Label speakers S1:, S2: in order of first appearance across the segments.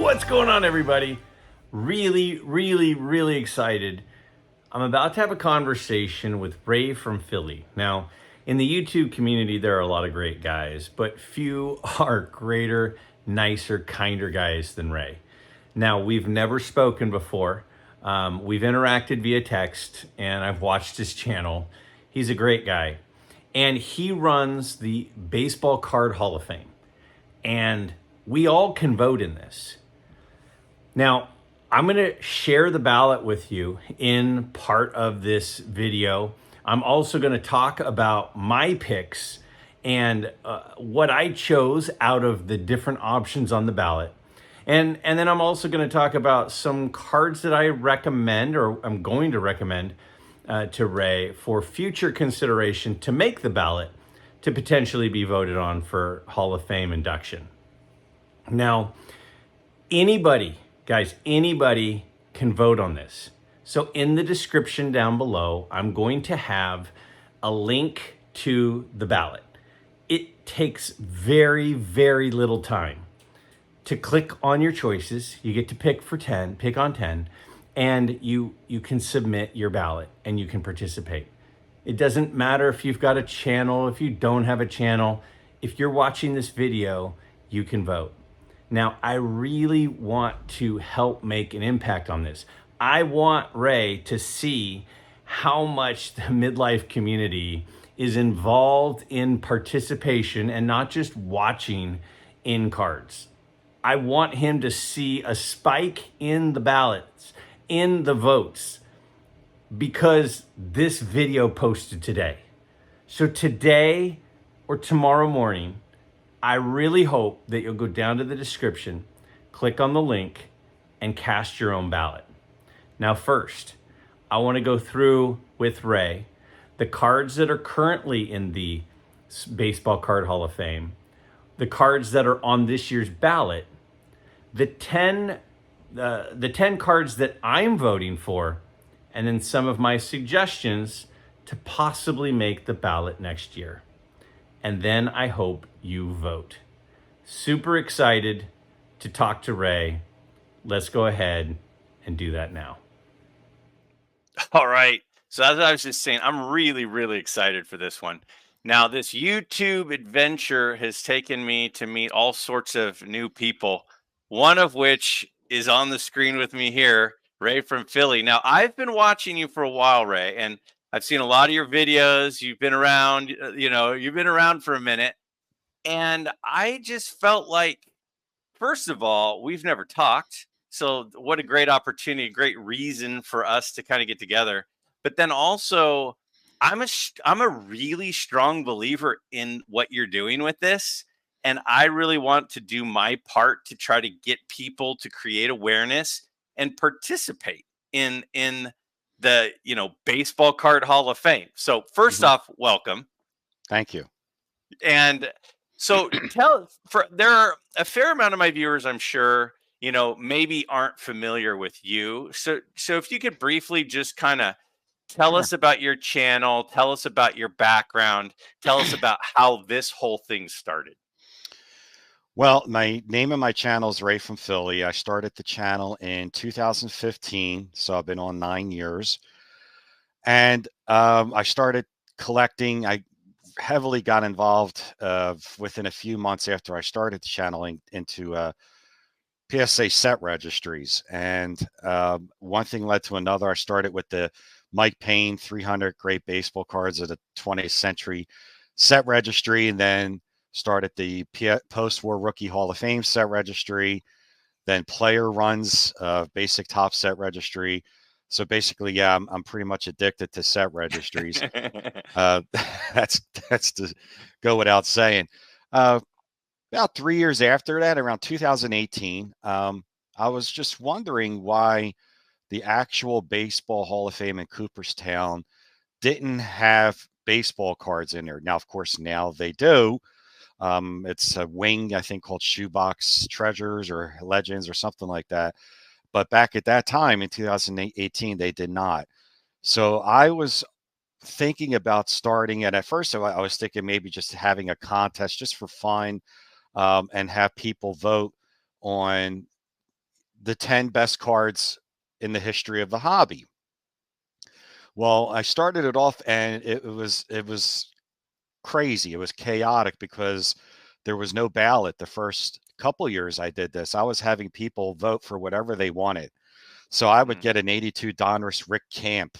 S1: What's going on, everybody? Really excited. I'm about to have a conversation with Ray from Philly. Now, in the YouTube community, there are a lot of great guys, but few are greater, nicer, kinder guys than Ray. Now, we've never spoken before. We've interacted via text, and I've watched his channel. He's a great guy. And he runs the Baseball Card Hall of Fame. And we all can vote in this. Now, I'm going to share the ballot with you in part of this video. I'm also going to talk about my picks and what I chose out of the different options on the ballot. And then I'm also going to talk about some cards that I recommend, or I'm going to recommend to Ray for future consideration to make the ballot to potentially be voted on for Hall of Fame induction. Now, anybody can vote on this. So in the description down below, I'm going to have a link to the ballot. It takes very little time to click on your choices. You get to pick on 10, and you can submit your ballot and you can participate. It doesn't matter if you've got a channel, if you don't have a channel. If you're watching this video, you can vote. Now, I really want to help make an impact on this. I want Ray to see how much the midlife community is involved in participation and not just watching in cards. I want him to see a spike in the ballots, in the votes, because this video posted today. So today or tomorrow morning, I really hope that you'll go down to the description, click on the link, and cast your own ballot. Now, first, I want to go through with Ray the cards that are currently in the Baseball Card Hall of Fame, the cards that are on this year's ballot, the 10 cards that I'm voting for, and then some of my suggestions to possibly make the ballot next year. And then I hope you vote. Super excited to talk to Ray. Let's go ahead and do that now.
S2: All right. So as I was just saying, I'm really excited for this one. Now, this YouTube adventure has taken me to meet all sorts of new people, one of which is on the screen with me here, Ray from Philly. Now, I've been watching you for a while, Ray, and I've seen a lot of your videos. You've been around, you've been around for a minute. And I just felt like, first of all, we've never talked. So what a great opportunity, great reason for us to kind of get together. But then also, I'm a really strong believer in what you're doing with this. And I really want to do my part to try to get people to create awareness and participate in the Baseball Card Hall of Fame. So first off, welcome.
S3: Thank you.
S2: And so there are a fair amount of my viewers, I'm sure, maybe aren't familiar with you. So if you could briefly just kind of tell us about your channel, tell us about your background, tell us about how this whole thing started.
S3: Well, my name of my channel is Ray from Philly. I started the channel in 2015, so I've been on 9 years. And I started collecting. I heavily got involved within a few months after I started the channel into PSA set registries. And one thing led to another. I started with the Mike Payne 300 Great Baseball Cards of the 20th Century set registry, and then started the Post-War Rookie Hall of Fame set registry, then Player Runs Basic Top Set registry. So basically, yeah, I'm pretty much addicted to set registries. That's to go without saying. About 3 years after that, around 2018, I was just wondering why the actual Baseball Hall of Fame in Cooperstown didn't have baseball cards in there. Now, of course, now they do. It's a wing, I think, called Shoebox Treasures or Legends or something like that. But back at that time in 2018, they did not. So I was thinking about starting, and at first I was thinking maybe just having a contest just for fun, and have people vote on the 10 best cards in the history of the hobby. Well, I started it off and it was crazy. It was chaotic because there was no ballot the first couple years I did this. I was having people vote for whatever they wanted. So I would get an 82 Donruss Rick Camp.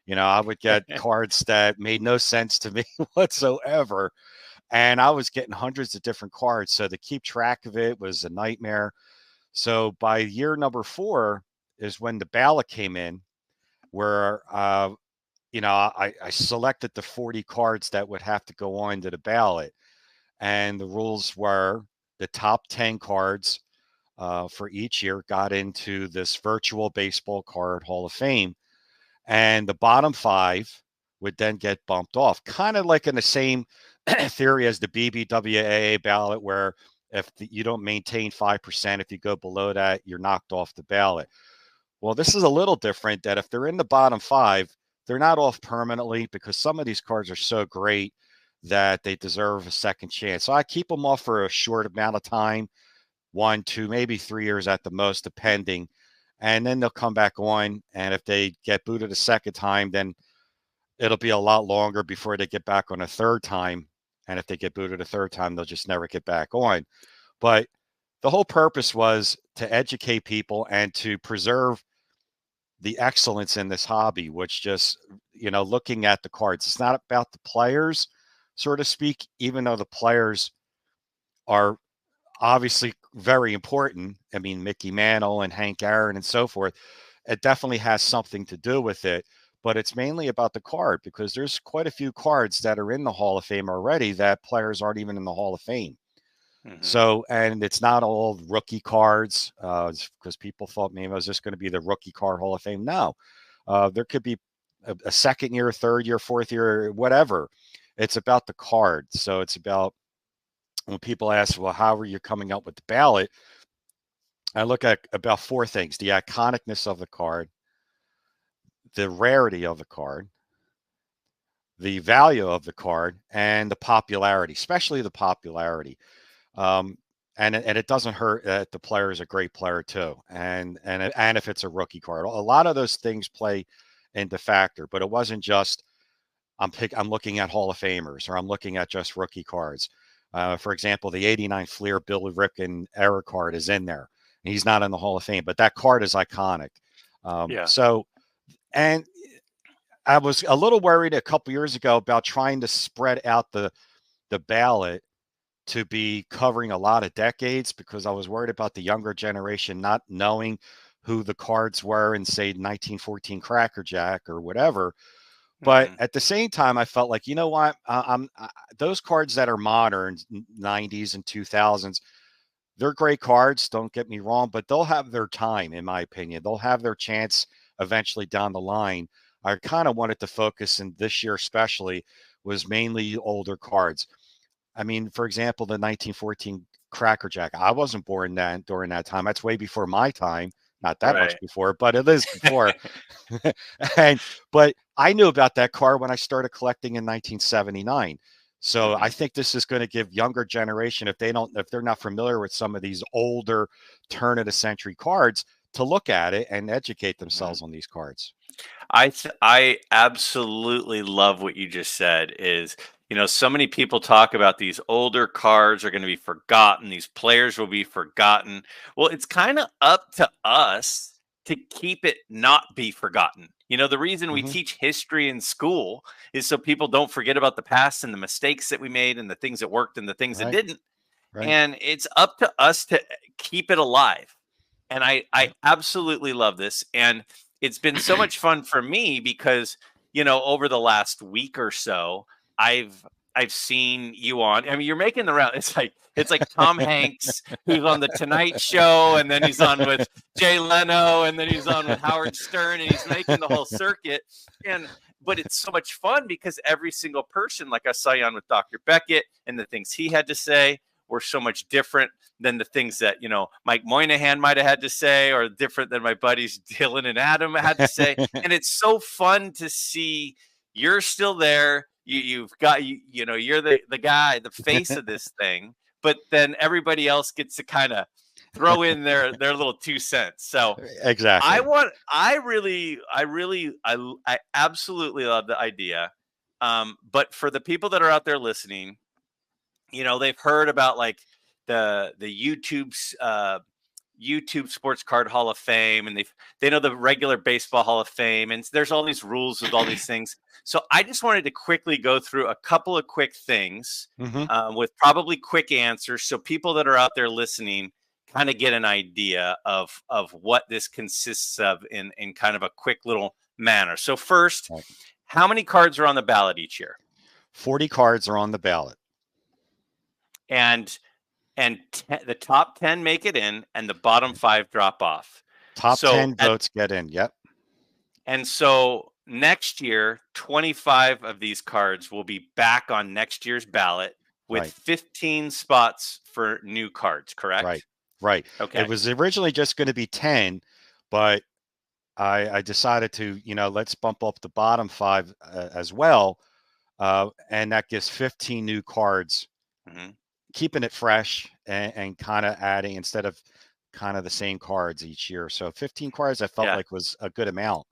S3: You know, I would get cards that made no sense to me whatsoever. And I was getting hundreds of different cards. So to keep track of it was a nightmare. So by year number 4 is when the ballot came in, where I selected the 40 cards that would have to go on to the ballot. And the rules were the top 10 cards for each year got into this virtual baseball card Hall of Fame. And the bottom 5 would then get bumped off, kind of like in the same theory as the BBWAA ballot, where if you don't maintain 5%, if you go below that, you're knocked off the ballot. Well, this is a little different, that if they're in the bottom 5, they're not off permanently, because some of these cards are so great that they deserve a second chance. So I keep them off for a short amount of time, 1, 2, maybe 3 years at the most, depending. And then they'll come back on. And if they get booted a second time, then it'll be a lot longer before they get back on a third time. And if they get booted a third time, they'll just never get back on. But the whole purpose was to educate people and to preserve the excellence in this hobby, which just, looking at the cards, it's not about the players, so to speak, even though the players are obviously very important. I mean, Mickey Mantle and Hank Aaron and so forth, it definitely has something to do with it, but it's mainly about the card, because there's quite a few cards that are in the Hall of Fame already that players aren't even in the Hall of Fame. So, and it's not all rookie cards, because people thought maybe I was just going to be the rookie card Hall of Fame. No, there could be a second year, third year, fourth year, whatever. It's about the card. So it's about, when people ask, well, how are you coming up with the ballot? I look at about 4 things: the iconicness of the card, the rarity of the card, the value of the card, and the popularity, especially the popularity. And it doesn't hurt that the player is a great player too, and if it's a rookie card, a lot of those things play into factor. But it wasn't just I'm looking at Hall of Famers, or I'm looking at just rookie cards. For example, the '89 Fleer Billy Ripken era card is in there. He's not in the Hall of Fame, but that card is iconic. So, and I was a little worried a couple years ago about trying to spread out the ballot to be covering a lot of decades, because I was worried about the younger generation not knowing who the cards were in, say, 1914 Cracker Jack or whatever. But at the same time, I felt like, you know what, those cards that are modern, 90s and 2000s, they're great cards, don't get me wrong, but they'll have their time, in my opinion. They'll have their chance eventually down the line. I kind of wanted to focus, and this year especially was mainly older cards. I mean, for example, the 1914 Cracker Jack, I wasn't born during that time. That's way before my time. Not that much before, but it is before. But I knew about that card when I started collecting in 1979. So I think this is going to give younger generation, if they're not familiar with some of these older turn of the century cards, to look at it and educate themselves on these cards.
S2: I absolutely love what you just said. Is, so many people talk about these older cards are going to be forgotten, these players will be forgotten. Well, it's kind of up to us to keep it not be forgotten. The reason we teach history in school is so people don't forget about the past and the mistakes that we made and the things that worked and the things that didn't. And it's up to us to keep it alive. And I absolutely love this. And it's been so much fun for me because, over the last week or so, I've seen you on. I mean, you're making the round. It's like Tom Hanks, who's on the Tonight Show, and then he's on with Jay Leno, and then he's on with Howard Stern, and he's making the whole circuit. But it's so much fun because every single person, like I saw you on with Dr. Beckett, and the things he had to say were so much different than the things that, Mike Moynihan might have had to say, or different than my buddies Dylan and Adam had to say. And it's so fun to see you're still there. You've got, you're the guy, the face of this thing, but then everybody else gets to kind of throw in their little 2 cents. So
S3: Exactly.
S2: I absolutely love the idea. But for the people that are out there listening, they've heard about like the YouTube Sports Card Hall of Fame, and they know the regular Baseball Hall of Fame, and there's all these rules with all these things. So I just wanted to quickly go through a couple of quick things with probably quick answers, so people that are out there listening kind of get an idea of what this consists of in kind of a quick little manner. So first, how many cards are on the ballot each year?
S3: 40 cards are on the ballot.
S2: And the top 10 make it in, and the bottom 5 drop off.
S3: Top 10 votes get in. Yep.
S2: And so next year, 25 of these cards will be back on next year's ballot with 15 spots for new cards, correct?
S3: Right.
S2: Okay.
S3: It was originally just going to be 10, but I decided to, let's bump up the bottom 5 as well. And that gives 15 new cards. Keeping it fresh and kind of adding instead of kind of the same cards each year. So 15 cards I felt like was a good amount.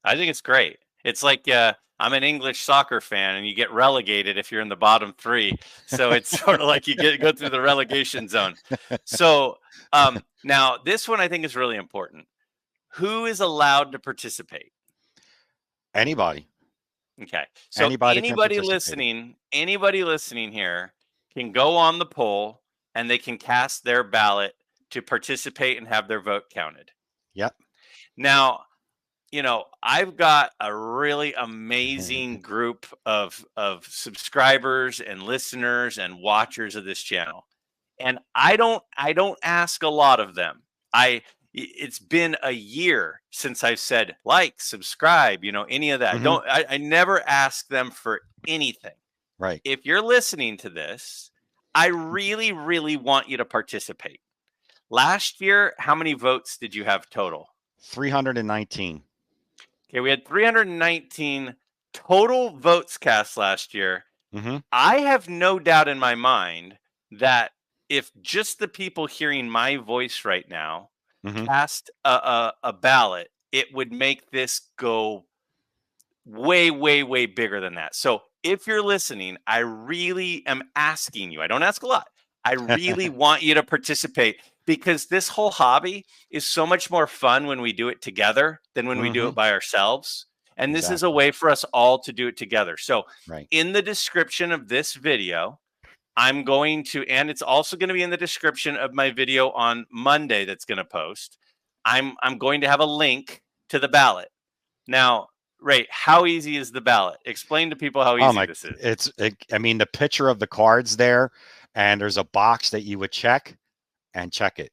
S2: I think it's great. It's like I'm an English soccer fan, and you get relegated if you're in the bottom 3. So it's sort of like you go through the relegation zone. So now this one I think is really important. Who is allowed to participate?
S3: Anybody.
S2: Okay. So anybody listening here can go on the poll, and they can cast their ballot to participate and have their vote counted.
S3: Yep.
S2: Now, I've got a really amazing group of subscribers and listeners and watchers of this channel. And I don't ask a lot of them. It's been a year since I've said like, subscribe, any of that. I never ask them for anything.
S3: Right.
S2: If you're listening to this, I really, really want you to participate. Last year, how many votes did you have total?
S3: 319.
S2: Okay, we had 319 total votes cast last year. I have no doubt in my mind that if just the people hearing my voice right now cast a ballot, it would make this go way, way, way bigger than that. So if you're listening, I really am asking you. I don't ask a lot. I really want you to participate, because this whole hobby is so much more fun when we do it together than when we do it by ourselves. And this is a way for us all to do it together. So in the description of this video, I'm going to, and it's also going to be in the description of my video on Monday that's going to post, I'm going to have a link to the ballot. Now, Ray, how easy is the ballot? Explain to people how easy this is.
S3: I mean, the picture of the cards there, and there's a box that you would check it.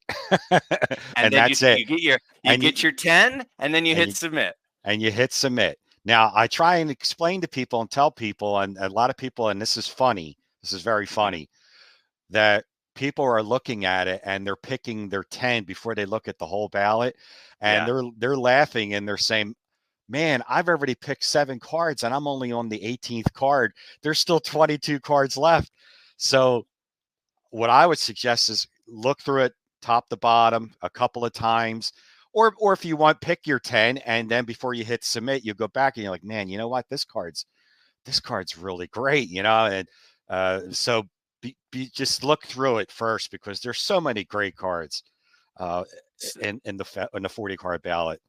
S3: and that's it.
S2: You get your 10, and then you hit submit.
S3: And you hit submit. Now, I try and explain to people and tell people, and a lot of people, and this is funny, this is very funny, that people are looking at it and they're picking their 10 before they look at the whole ballot. And they're laughing, and they're saying, man, I've already picked 7 cards and I'm only on the 18th card. There's still 22 cards left. So what I would suggest is look through it top to bottom a couple of times, or if you want, pick your 10, and then before you hit submit, you go back and you're like, man, you know what? This card's really great, and so just look through it first, because there's so many great cards in the 40 card ballot.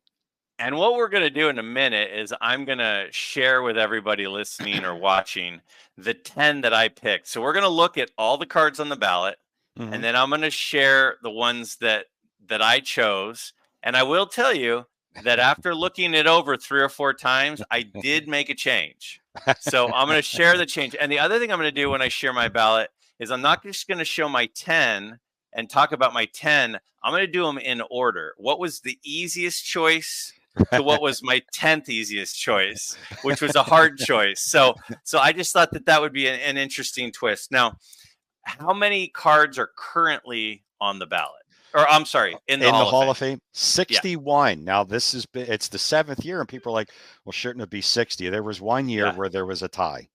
S2: And what we're going to do in a minute is I'm going to share with everybody listening or watching the 10 that I picked. So we're going to look at all the cards on the ballot, and then I'm going to share the ones that I chose. And I will tell you that after looking it over 3 or 4 times, I did make a change. So I'm going to share the change. And the other thing I'm going to do when I share my ballot is I'm not just going to show my 10 and talk about my 10. I'm going to do them in order. What was the easiest choice to what was my 10th easiest choice, which was a hard choice. So I just thought that would be an interesting twist. Now, how many cards are currently on the ballot? Or I'm sorry, in the Hall of Fame?
S3: 61. Yeah. Now it's the 7th year, and people are like, well, shouldn't it be 60? There was one year where there was a tie.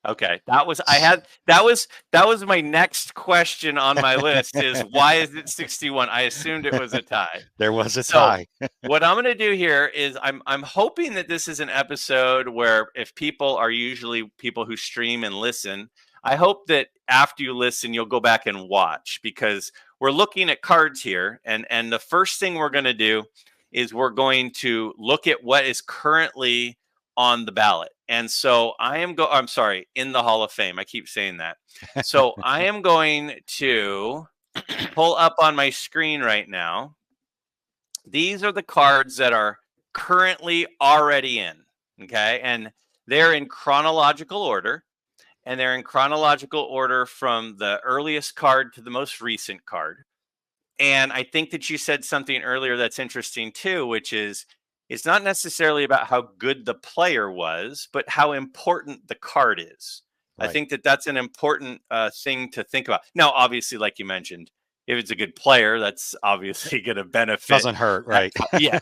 S2: Okay, that was that was my next question on my list is why is it 61? I assumed it was a tie.
S3: There was a
S2: So
S3: tie.
S2: what I'm going to do here is I'm hoping that this is an episode where if people are usually people who stream and listen, I hope that after you listen you'll go back and watch because we're looking at cards here and the first thing we're going to do is we're going to look at what is currently on the ballot. And so I'm sorry, in the Hall of Fame. I keep saying that. So I am going to pull up on my screen right now. These are the cards that are currently already in, okay? And they're in chronological order, and they're in chronological order from the earliest card to the most recent card. And I think that you said something earlier that's interesting too, which is it's not necessarily about how good the player was, but how important the card is. I
S3: Right.
S2: think that that's an important thing to think about. Now, obviously, like you mentioned, if it's a good player, that's obviously going to benefit.
S3: Doesn't hurt, right?
S2: Yeah,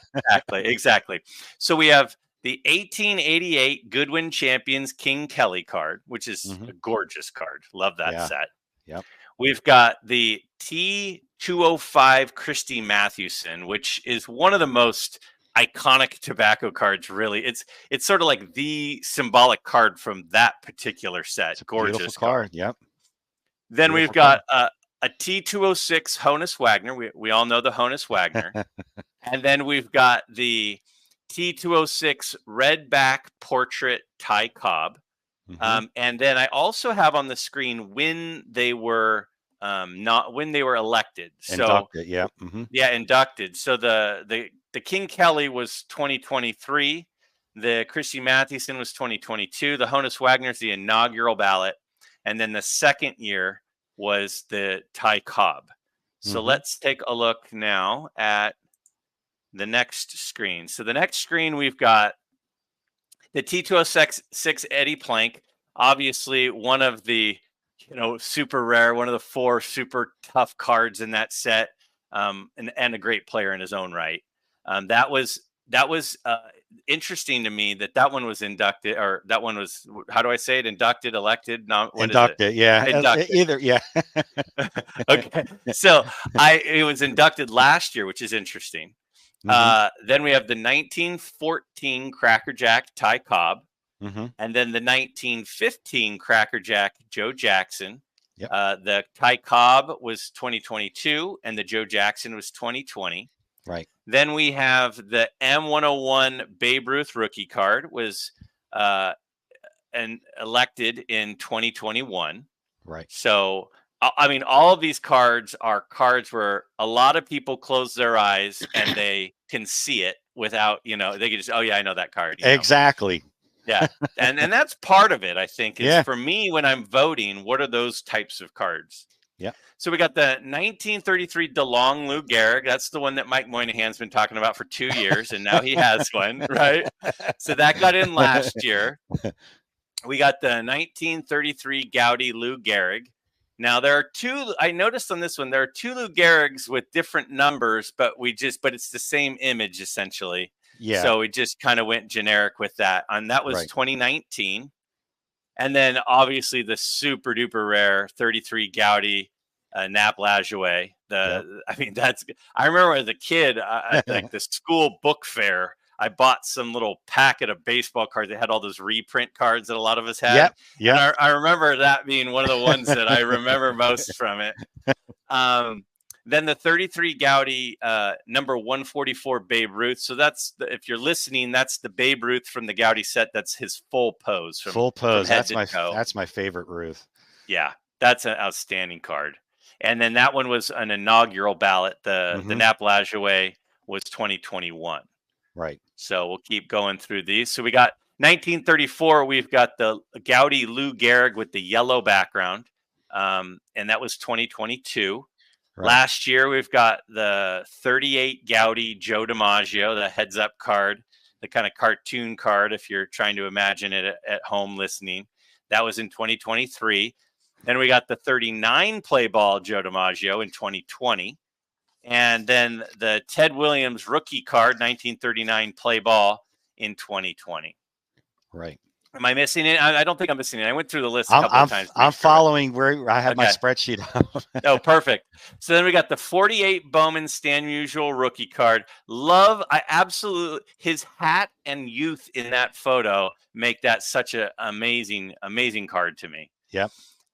S2: exactly. So we have the 1888 Goodwin Champions King Kelly card, which is a gorgeous card. Love that set.
S3: Yep.
S2: We've got the T205 Christy Mathewson, which is one of the most iconic tobacco cards, really. It's sort of like the symbolic card from that particular set.
S3: It's a
S2: gorgeous
S3: beautiful card. Yep.
S2: Then
S3: Beautiful
S2: we've got a T206 Honus Wagner. We all know the Honus Wagner. And then we've got the T206 Redback Portrait Ty Cobb. And then I also have on the screen when they were elected.
S3: Inducted, yeah.
S2: Yeah, inducted. So the King Kelly was 2023. The Christy Mathewson was 2022. The Honus Wagner's the inaugural ballot. And then the second year was the Ty Cobb. So let's take a look now at the next screen. So the next screen, we've got the T206 Eddie Plank, obviously one of the, super rare, one of the 4 super tough cards in that set, and a great player in his own right. That was interesting to me that one was inducted, or that one was, how do I say it? Inducted, elected? No, what
S3: inducted,
S2: is it?
S3: yeah.
S2: Inducted.
S3: Either, yeah.
S2: Okay. So it was inducted last year, which is interesting. Then we have the 1914 Cracker Jack Ty Cobb, and then the 1915 Cracker Jack Joe Jackson.
S3: Yep.
S2: The Ty Cobb was 2022, and the Joe Jackson was 2020.
S3: Right.
S2: Then we have the M101 Babe Ruth rookie card was elected in 2021.
S3: Right.
S2: So I mean, all of these cards are cards where a lot of people close their eyes and they can see it without, they can just, oh yeah, I know that card.
S3: Exactly.
S2: Yeah. And that's part of it, I think, is
S3: Yeah.
S2: for me when I'm voting, what are those types of cards?
S3: Yeah.
S2: So we got the 1933 DeLong Lou Gehrig. That's the one that Mike Moynihan's been talking about for 2 years, and now he has one, right? So that got in last year. We got the 1933 Gowdy Lou Gehrig. Now there are 2. I noticed on this one there are 2 Lou Gehrigs with different numbers, but it's the same image essentially.
S3: Yeah.
S2: So we just kind of went generic with that. And that was 2019. And then obviously the super duper rare 33 Gowdy Nap Lajoie. I remember as a kid, like the school book fair, I bought some little packet of baseball cards that had all those reprint cards that a lot of us had.
S3: Yeah.
S2: And I remember that being one of the ones that I remember most from it. Then the 33 Gowdy number 144 Babe Ruth. So if you're listening, that's the Babe Ruth from the Gowdy set. That's his full pose. From
S3: That's my favorite Ruth.
S2: Yeah, that's an outstanding card. And then that one was an inaugural ballot. The Nap Lajoie was 2021.
S3: Right.
S2: So we'll keep going through these. So we got 1934. We've got the Gowdy Lou Gehrig with the yellow background, and that was 2022. Right. Last year we've got the 38 Gowdy Joe DiMaggio, the heads up card, the kind of cartoon card if you're trying to imagine it at home listening. That was in 2023. Then we got the 39 play ball Joe DiMaggio in 2020. And then the Ted Williams rookie card, 1939 play ball in 2020.
S3: Right.
S2: Am I missing it? I don't think I'm missing it. I went through the list a couple of times.
S3: I'm following where I have my spreadsheet up.
S2: Oh, perfect. So then we got the 48 Bowman Stan Musial rookie card. I absolutely, his hat and youth in that photo make that such an amazing, amazing card to me.
S3: Yep.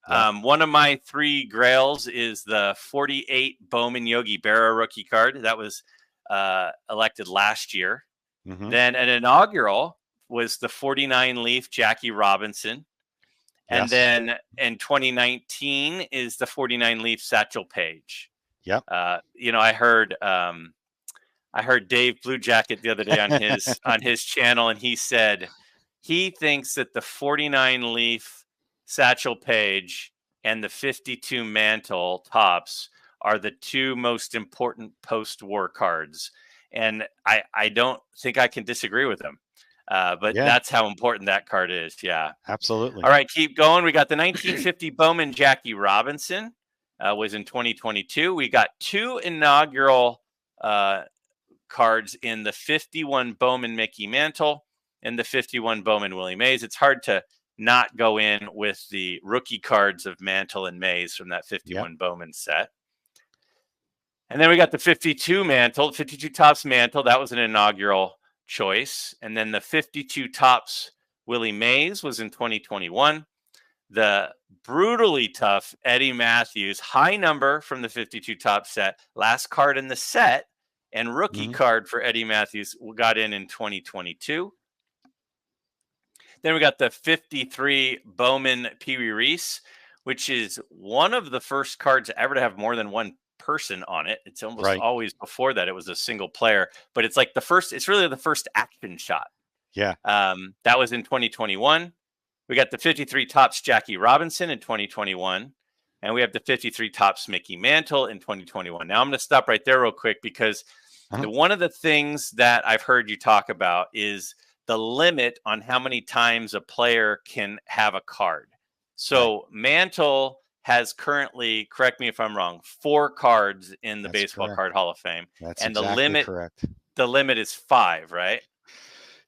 S2: One of my 3 grails is the 48 Bowman Yogi Berra rookie card. That was elected last year.
S3: Mm-hmm.
S2: Then an inaugural was the 49 Leaf Jackie Robinson. And then in 2019 is the 49 Leaf Satchel Paige.
S3: Yep.
S2: I heard Dave Blue Jacket the other day on his channel, and he said he thinks that the 49 Leaf Satchel Paige and the 52 Mantle Tops are the 2 most important post-war cards. And I don't think I can disagree with him. But that's how important that card is. Yeah,
S3: absolutely.
S2: All right, keep going. We got the 1950 Bowman Jackie Robinson was in 2022. We got 2 inaugural cards in the 51 Bowman Mickey Mantle and the 51 Bowman Willie Mays. It's hard to not go in with the rookie cards of Mantle and Mays from that 51 Bowman set. And then we got the 52 Mantle, 52 Tops Mantle. That was an inaugural choice. And then the 52 Tops Willie Mays was in 2021. The brutally tough Eddie Matthews, high number from the 52 Top set, last card in the set, and rookie card for Eddie Matthews got in 2022. Then we got the 53 Bowman Pee Wee Reese, which is one of the first cards ever to have more than one person on it. It's almost always before that it was a single player, but it's like it's really the first action shot.
S3: Yeah.
S2: That was in 2021. We got the 53 Tops Jackie Robinson in 2021, and we have the 53 Tops Mickey Mantle in 2021. Now I'm going to stop right there real quick because one of the things that I've heard you talk about is the limit on how many times a player can have a card. So Mantle has currently, correct me if I'm wrong, 4 cards in the Baseball Card Hall of Fame.
S3: That's
S2: and
S3: exactly correct.
S2: The limit is 5, right?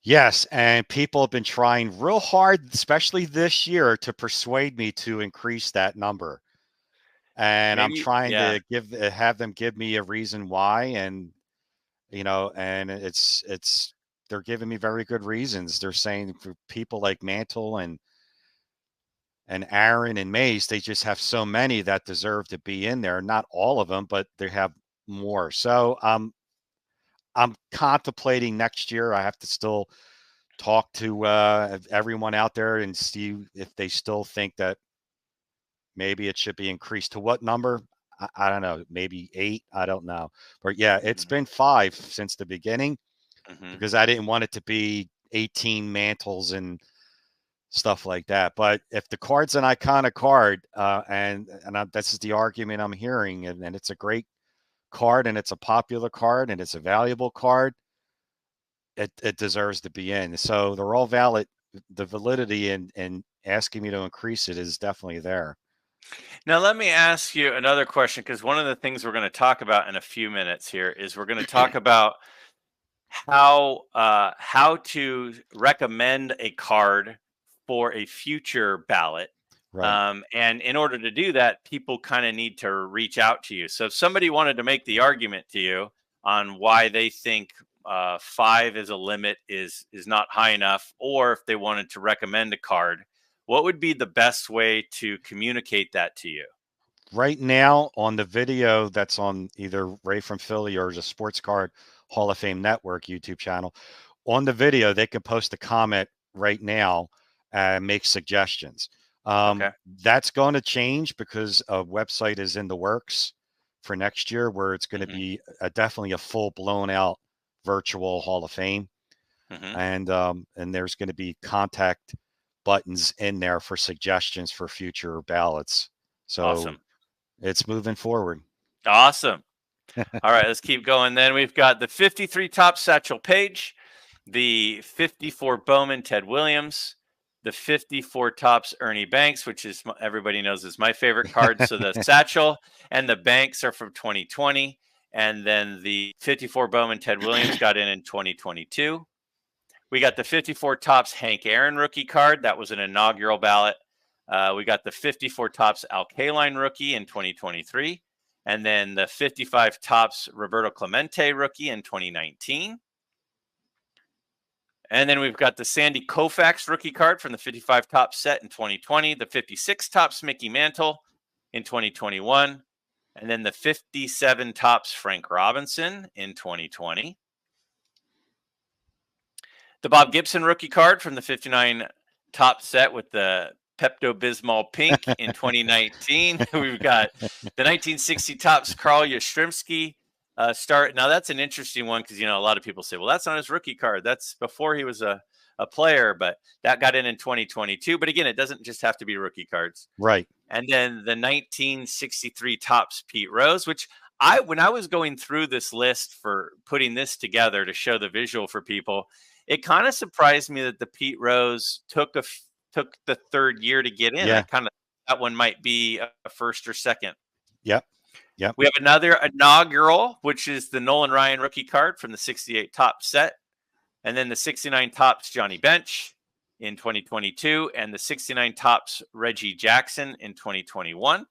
S3: Yes, and people have been trying real hard, especially this year, to persuade me to increase that number. And I'm trying to have them give me a reason why, and and they're giving me very good reasons. They're saying for people like Mantle and Aaron and Mays, they just have so many that deserve to be in there. Not all of them, but they have more. So I'm contemplating next year. I have to still talk to everyone out there and see if they still think that maybe it should be increased. To what number? I don't know. Maybe 8. I don't know. But yeah, it's been 5 since the beginning because I didn't want it to be 18 Mantles and stuff like that. But if the card's an iconic card, this is the argument I'm hearing, and it's a great card, and it's a popular card, and it's a valuable card, it deserves to be in. So they're all valid. The validity in asking me to increase it is definitely there.
S2: Now, let me ask you another question, because one of the things we're going to talk about in a few minutes here is we're going to talk about how to recommend a card for a future ballot.
S3: Right.
S2: And in order to do that, people kind of need to reach out to you. So if somebody wanted to make the argument to you on why they think 5 as a limit is not high enough, or if they wanted to recommend a card, what would be the best way to communicate that to you?
S3: Right now on the video that's on either Ray from Philly or the Sports Card Hall of Fame Network YouTube channel, on the video, they can post a comment right now and make suggestions. That's going to change because a website is in the works for next year where it's going to be definitely a full blown out virtual Hall of Fame. And there's going to be contact buttons in there for suggestions for future ballots. So it's moving forward.
S2: Awesome. All right, let's keep going. Then we've got the 53 Top Satchel Paige, the 54 Bowman Ted Williams, the 54 Tops Ernie Banks, which is everybody knows is my favorite card. So the Satchel and the Banks are from 2020. And then the 54 Bowman Ted Williams got in 2022. We got the 54 Topps Hank Aaron rookie card. That was an inaugural ballot. We got the 54 Topps Alkaline rookie in 2023. And then the 55 Topps Roberto Clemente rookie in 2019. And then we've got the Sandy Koufax rookie card from the 55 Topps set in 2020. The 56 Topps Mickey Mantle in 2021. And then the 57 Topps Frank Robinson in 2020. The Bob Gibson rookie card from the 59 Topps set with the Pepto-Bismol pink in 2019. We've got the 1960 Topps Carl Yastrzemski start. Now that's an interesting one because, you know, a lot of people say, well, that's not his rookie card. That's before he was a player, but that got in 2022. But again, it doesn't just have to be rookie cards.
S3: Right.
S2: And then the 1963 Topps Pete Rose, which when I was going through this list for putting this together to show the visual for people, it kind of surprised me that the Pete Rose took the third year to get in.
S3: Yeah.
S2: That one might be a first or second.
S3: Yep. Yep.
S2: We have another inaugural, which is the Nolan Ryan rookie card from the 68 Topps set. And then the 69 Topps Johnny Bench in 2022 and the 69 Topps Reggie Jackson in 2021.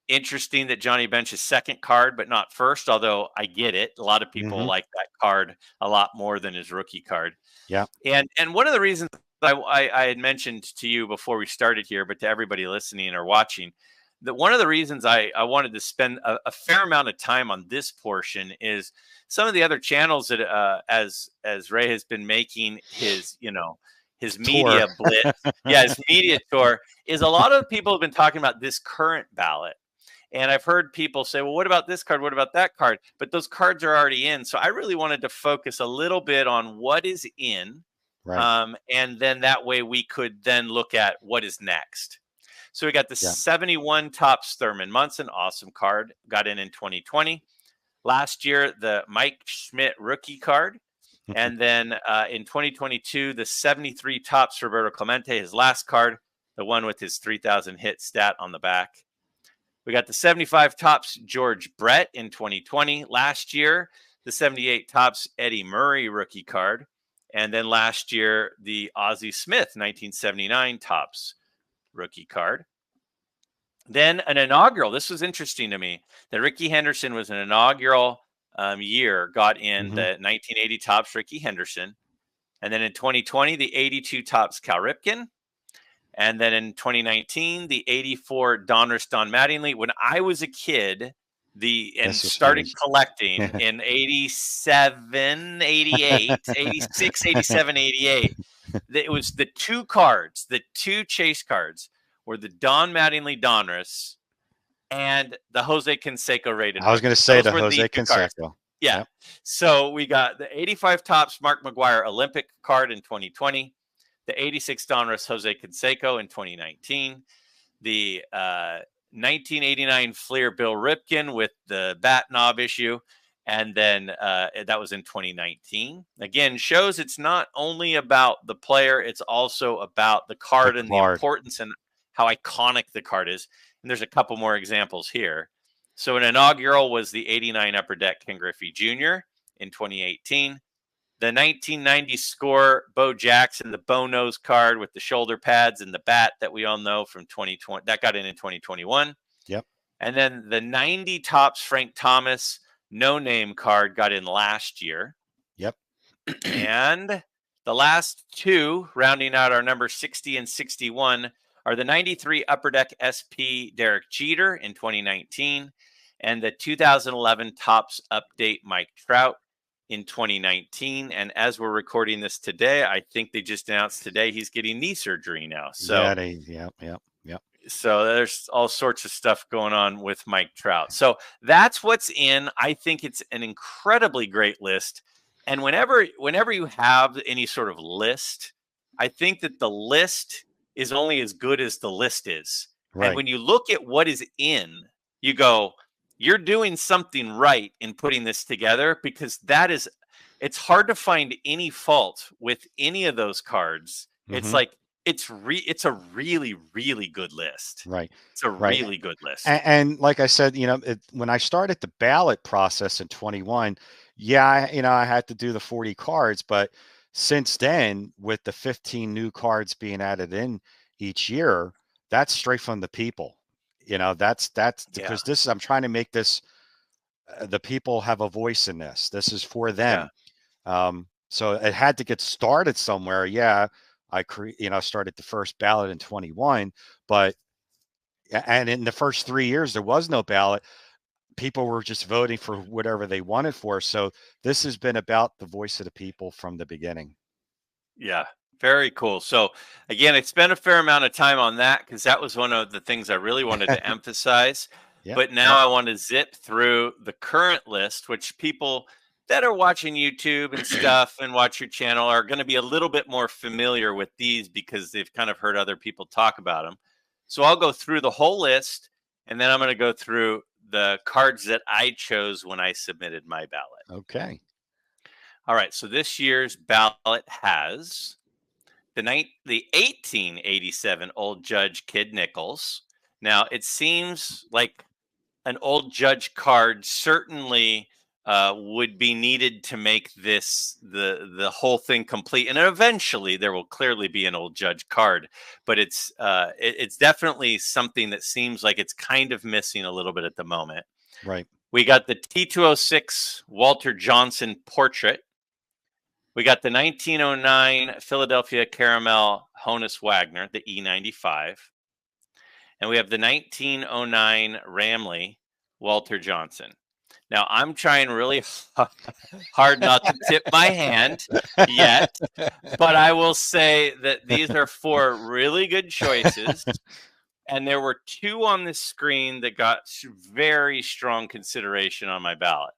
S2: Interesting that Johnny Bench is second card, but not first, although I get it. A lot of people like that card a lot more than his rookie card.
S3: Yeah.
S2: And one of the reasons I had mentioned to you before we started here, but to everybody listening or watching, that one of the reasons I wanted to spend a fair amount of time on this portion is some of the other channels that as Ray has been making his, you know, his media blitz. Yeah, his media tour is a lot of people have been talking about this current ballot. And I've heard people say, well, what about this card? What about that card? But those cards are already in. So I really wanted to focus a little bit on what is in.
S3: Right.
S2: And then that way we could then look at what is next. So we got the 71 Topps Thurman Munson, awesome card, got in 2020. Last year, the Mike Schmidt rookie card. And then in 2022, the 73 Topps Roberto Clemente, his last card, the one with his 3,000 hit stat on the back. We got the 75 Topps George Brett in 2020. Last year, the 78 Topps Eddie Murray rookie card. And then last year, the Ozzie Smith 1979 Topps rookie card. Then an inaugural. This was interesting to me. That Rickey Henderson was an inaugural year, got in the 1980 Topps Rickey Henderson. And then in 2020, the 82 Topps Cal Ripken. And then in 2019, the 84 Donruss Don Mattingly. When I was a kid, started collecting in 87, 88, 86, 87, 88. It was the two chase cards were the Don Mattingly Donruss and the Jose Canseco rated.
S3: I was going to say the Jose Canseco.
S2: Yeah. Yep. So we got the 85 Topps Mark McGwire Olympic card in 2020. The 86 Donruss Jose Canseco in 2019, the 1989 Fleer Bill Ripken with the bat knob issue, and then that was in 2019. Again, shows it's not only about the player, it's also about the card and the importance and how iconic the card is. And there's a couple more examples here. So an inaugural was the 89 Upper Deck Ken Griffey Jr. in 2018. The 1990 score, Bo Jackson, the Bo Nose card with the shoulder pads and the bat that we all know from 2020. That got in 2021.
S3: Yep.
S2: And then the 90 Topps Frank Thomas no-name card got in last year.
S3: Yep.
S2: And the last two, rounding out our number 60 and 61, are the 93 Upper Deck SP Derek Jeter in 2019 and the 2011 Topps Update Mike Trout in 2019. And as we're recording this today, I think they just announced today he's getting knee surgery now. So
S3: yep.
S2: So there's all sorts of stuff going on with Mike Trout. So that's what's in. I think it's an incredibly great list. And whenever you have any sort of list, I think that the list is only as good as the list is. Right. And when you look at what is in, you go, you're doing something right in putting this together, because it's hard to find any fault with any of those cards. It's like, it's a really, really good list.
S3: Right.
S2: It's a really good list.
S3: And like I said, when I started the ballot process in 21, Yeah, I had to do the 40 cards, but since then, with the 15 new cards being added in each year, that's straight from the people. That's
S2: Yeah.
S3: because I'm trying to make this, the people have a voice in this. This is for
S2: Yeah.
S3: them. So it had to get started somewhere. Yeah, started the first ballot in 21, but and in the first 3 years there was no ballot. People were just voting for whatever they wanted for. So this has been about the voice of the people from the beginning.
S2: Yeah, very cool. So again, I spent a fair amount of time on that because that was one of the things I really wanted to emphasize.
S3: Yep.
S2: But now I want to zip through the current list, which people that are watching YouTube and stuff and watch your channel are going to be a little bit more familiar with these because they've kind of heard other people talk about them. So I'll go through the whole list and then I'm going to go through the cards that I chose when I submitted my ballot.
S3: Okay.
S2: All right, so this year's ballot has the 1887 Old Judge Kid Nichols. Now, it seems like an Old Judge card certainly would be needed to make this the whole thing complete. And eventually, there will clearly be an Old Judge card, but it's definitely something that seems like it's kind of missing a little bit at the moment.
S3: Right.
S2: We got the T206 Walter Johnson portrait. We got the 1909 Philadelphia Caramel Honus Wagner, the E95. And we have the 1909 Ramley Walter Johnson. Now, I'm trying really hard not to tip my hand yet, but I will say that these are four really good choices. And there were two on the screen that got very strong consideration on my ballot.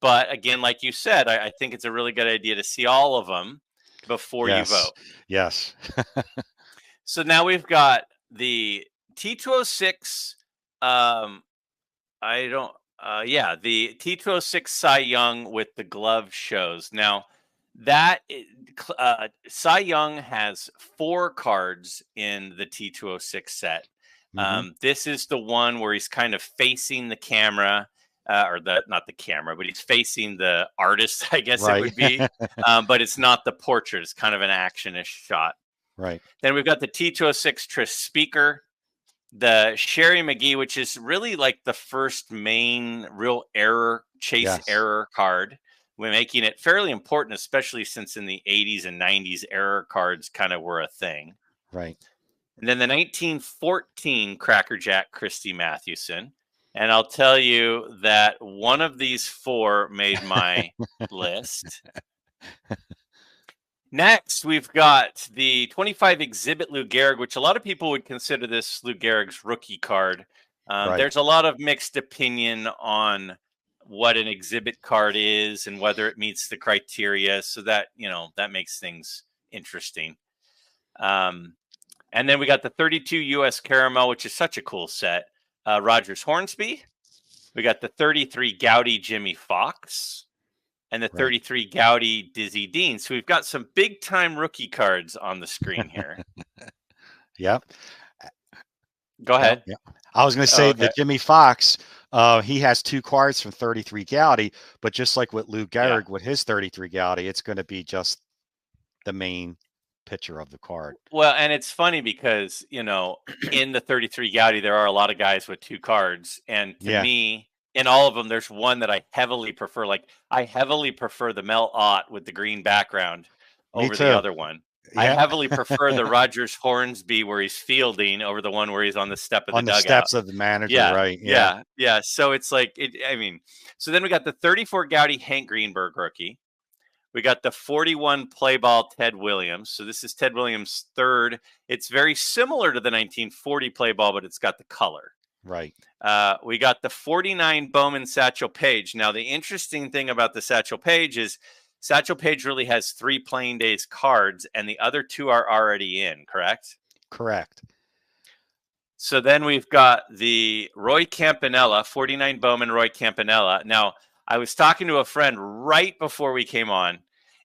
S2: But again, like you said, I think it's a really good idea to see all of them before you vote.
S3: Yes.
S2: So now we've got the T206. The T206 Cy Young with the glove shows. Now that Cy Young has 4 cards in the T206 set. This is the one where he's kind of facing the camera. Not the camera, but he's facing the artist, I guess it would be. But it's not the portrait. It's kind of an action-ish shot.
S3: Right.
S2: Then we've got the T206 Tris Speaker, the Sherry McGee, which is really like the first main real error card. We're making it fairly important, especially since in the 80s and 90s, error cards kind of were a thing.
S3: Right.
S2: And then the 1914 Cracker Jack Christy Mathewson. And I'll tell you that one of these 4 made my list. Next, we've got the 25 Exhibit Lou Gehrig, which a lot of people would consider this Lou Gehrig's rookie card. There's a lot of mixed opinion on what an exhibit card is and whether it meets the criteria. So that, that makes things interesting. And then we got the 32 US Caramel, which is such a cool set. Rogers Hornsby. We got the 33 Gowdy Jimmy Fox and the 33 Gowdy Dizzy Dean. So we've got some big time rookie cards on the screen here.
S3: Yep.
S2: Go ahead.
S3: Yeah. I was going to say that Jimmy Fox, he has 2 cards from 33 Gowdy, but just like with Lou Gehrig with his 33 Gowdy, it's going to be just the main picture of the card.
S2: Well, and it's funny because, in the 33 Gowdy, there are a lot of guys with 2 cards. And to me, in all of them, there's one that I heavily prefer. Like, I heavily prefer the Mel Ott with the green background over the other one. I heavily prefer the Rogers Hornsby where he's fielding over the one where he's on the step of the dugout.
S3: On the steps of the manager, right?
S2: Yeah. So it's like, so then we got the 34 Gowdy Hank Greenberg rookie. We got the 41 play ball Ted Williams. So this is Ted Williams' 3rd. It's very similar to the 1940 play ball, but it's got the color.
S3: Right.
S2: We got the 49 Bowman Satchel Paige. Now, the interesting thing about the Satchel Paige is Satchel Paige really has 3 playing days cards, and the other 2 are already in, correct?
S3: Correct.
S2: So then we've got the Roy Campanella, 49 Bowman Roy Campanella. Now, I was talking to a friend right before we came on,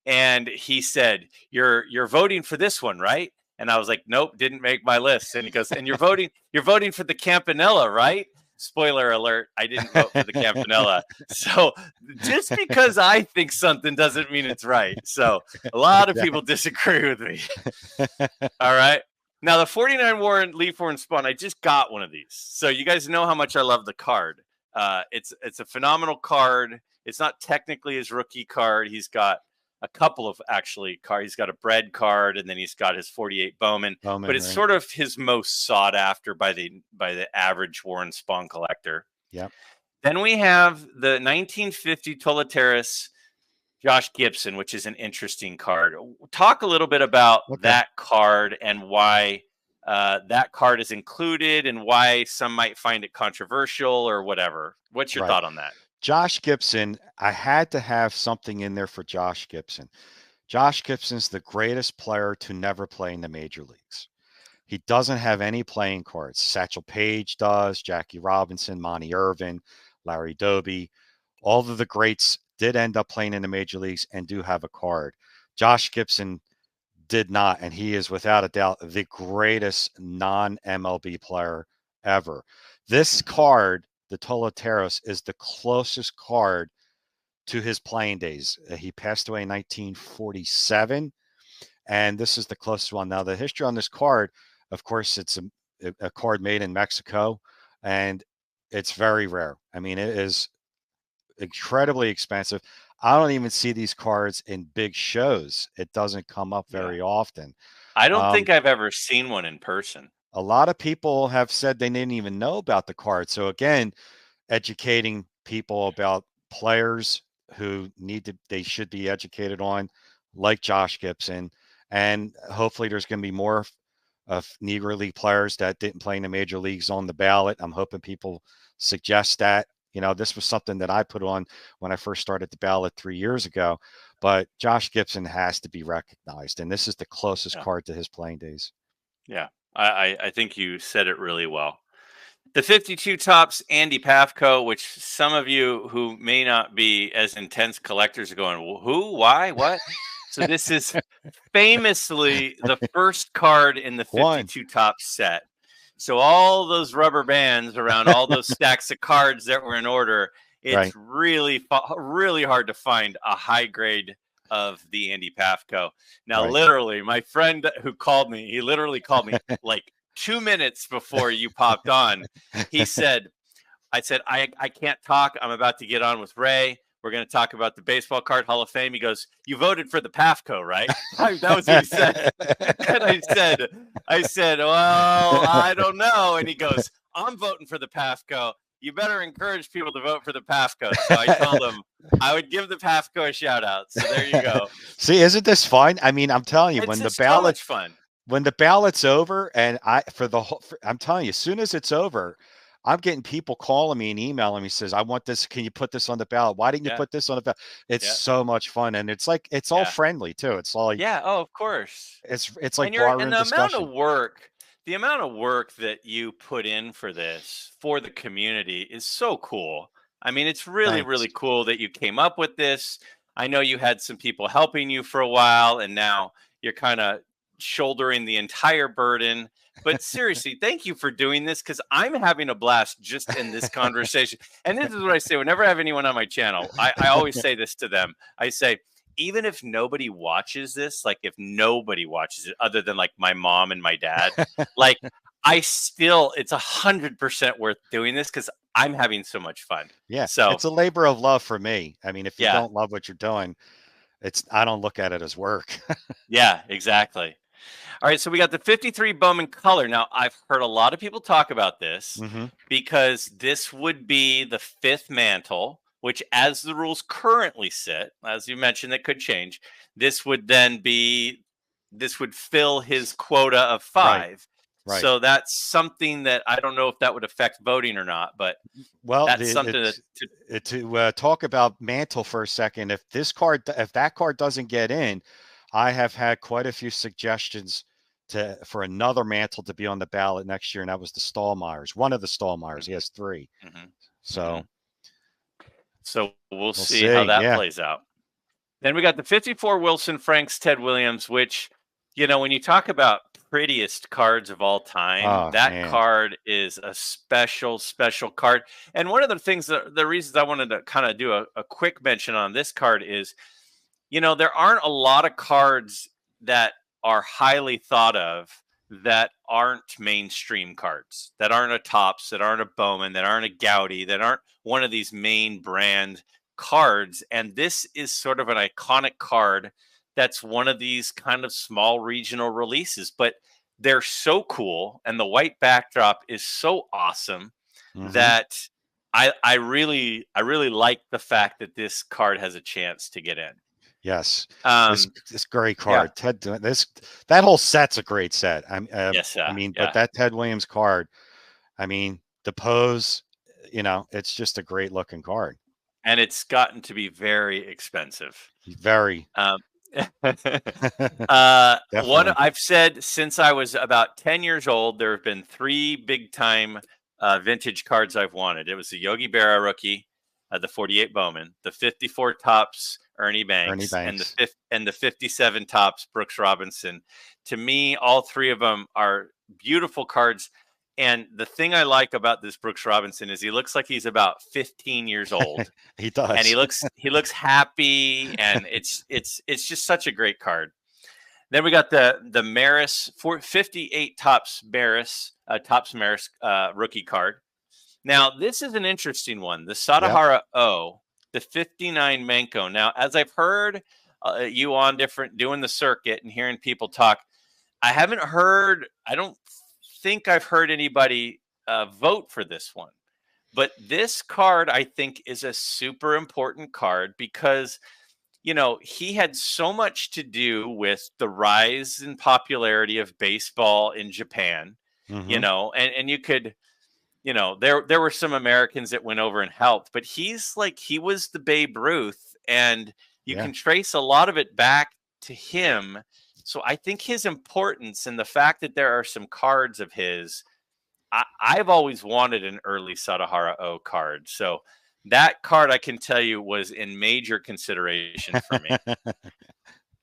S2: and he said, "You're voting for this one, right?" And I was like, "Nope, didn't make my list." And he goes, "And you're voting for the Campanella, right?" spoiler alert, I didn't vote for the Campanella. So just because I think something doesn't mean it's right. So a lot of people disagree with me. All right. Now the 49 Warren, Leaf Warren Spawn, I just got one of these. So you guys know how much I love the card. It's a phenomenal card. It's not technically his rookie card. He's got a couple of actually cards. He's got a bread card, and then he's got his 48 Bowman. But it's sort of his most sought after by the average Warren Spawn collector.
S3: Yep.
S2: Then we have the 1950 Toliteris Josh Gibson, which is an interesting card. Talk a little bit about that card and why that card is included and why some might find it controversial or whatever. What's your thought on that?
S3: Josh Gibson, I had to have something in there for Josh Gibson. Josh Gibson's the greatest player to never play in the major leagues. He doesn't have any playing cards. Satchel Paige does, Jackie Robinson, Monty Irvin, Larry Doby. All of the greats did end up playing in the major leagues and do have a card. Josh Gibson did not, and he is without a doubt the greatest non-MLB player ever. This card, the Toliteros, is the closest card to his playing days. He passed away in 1947, and this is the closest one. Now, the history on this card, of course, it's a card made in Mexico, and it's very rare. I mean, it is incredibly expensive. I don't even see these cards in big shows. It doesn't come up very often.
S2: I don't think I've ever seen one in person.
S3: A lot of people have said they didn't even know about the card. So again, educating people about players who they should be educated on, like Josh Gibson. And hopefully there's going to be more of Negro League players that didn't play in the major leagues on the ballot. I'm hoping people suggest that. You know, this was something that I put on when I first started the ballot 3 years ago, but Josh Gibson has to be recognized. And this is the closest card to his playing days.
S2: Yeah, I think you said it really well. The 52 Tops Andy Pafko, which some of you who may not be as intense collectors are going, well, who, why, what? So this is famously the first card in the 52 Tops set. So all those rubber bands around all those stacks of cards that were in order, it's really hard to find a high grade of the Andy Pafko. Now, literally, my friend who called me, he literally called me like 2 minutes before you popped on. He said, I can't talk. I'm about to get on with Ray. We're going to talk about the Baseball Card Hall of Fame. He goes, you voted for the Pafko, right? That was what he said. And I said, well, I don't know. And he goes, I'm voting for the Pafko. You better encourage people to vote for the Pafko. So I told him I would give the Pafko a shout out. So there you go.
S3: See, isn't this fun? I mean, I'm telling you,
S2: when the
S3: ballot's over, and I'm telling you, as soon as it's over, I'm getting people calling me and emailing me, says, I want this. Can you put this on the ballot? Why didn't you put this on the ballot? It's so much fun. And it's like, it's all friendly too. It's all like,
S2: oh, of course.
S3: It's like barroom discussion.
S2: The amount of work that you put in for this, for the community, is so cool. I mean, it's really, really cool that you came up with this. I know you had some people helping you for a while, and now you're kind of shouldering the entire burden. But seriously, thank you for doing this, because I'm having a blast just in this conversation. And this is what I say whenever I have anyone on my channel. I always say this to them. I say, even if nobody watches this, like if nobody watches it other than like my mom and my dad, like it's 100% worth doing this because I'm having so much fun.
S3: Yeah.
S2: So
S3: it's a labor of love for me. I mean, if you don't love what you're doing, I don't look at it as work.
S2: Yeah, exactly. All right, so we got the 53 Bowman color. Now, I've heard a lot of people talk about this because this would be the fifth mantle, which, as the rules currently sit, as you mentioned, that could change. This would fill his quota of 5. Right. So that's something that I don't know if that would affect voting or not, but that's something
S3: to talk about mantle for a second. If that card doesn't get in, I have had quite a few suggestions for another mantle to be on the ballot next year, and that was the Stallmeyers. One of the Stallmeyers. He has 3. So
S2: we'll see how that plays out. Then we got the 54 Wilson Franks Ted Williams, which, when you talk about prettiest cards of all time.
S3: Oh
S2: That
S3: man.
S2: card is a special, special card. And one of the things, the reasons I wanted to kind of do a quick mention on this card is, there aren't a lot of cards that are highly thought of that aren't mainstream cards, that aren't a Topps, that aren't a Bowman, that aren't a Gaudy, that aren't one of these main brand cards. And this is sort of an iconic card that's one of these kind of small regional releases, but they're so cool. And the white backdrop is so awesome
S3: Hmm.
S2: that I really like the fact that this card has a chance to get in.
S3: Yes, this
S2: Um,
S3: this great
S2: yeah.
S3: card. That whole set's a great set.
S2: Yes.
S3: I mean, but
S2: Yeah.
S3: that Ted Williams card, I mean, the pose, it's just a great looking card.
S2: And it's gotten to be very expensive.
S3: Very
S2: Um, one
S3: definitely.
S2: I've said since I was about 10 years old, there have been 3 big time vintage cards I've wanted. It was the Yogi Berra rookie, the 48 Bowman, the 54 Topps Ernie
S3: Ernie
S2: Banks, and
S3: Banks.
S2: the 57 Topps Brooks Robinson. To me, all 3 of them are beautiful cards. And the thing I like about this Brooks Robinson is he looks like he's about 15 years old,
S3: He
S2: and
S3: does.
S2: he looks happy, and it's just such a great card. Then we got the Maris 58 Topps Maris rookie card. Now this is an interesting one. The
S3: Yep.
S2: Sadahara O, the 59 Menko. Now, as I've heard you on different doing the circuit and hearing people talk, I haven't heard. I don't think I've heard anybody vote for this one. But this card, I think, is a super important card because, he had so much to do with the rise in popularity of baseball in Japan,
S3: Hmm.
S2: and you could, there were some Americans that went over and helped, but he was the Babe Ruth, and you
S3: Yeah.
S2: can trace a lot of it back to him. So I think his importance and the fact that there are some cards of his, I've always wanted an early Sadahara O card. So that card, I can tell you, was in major consideration for me.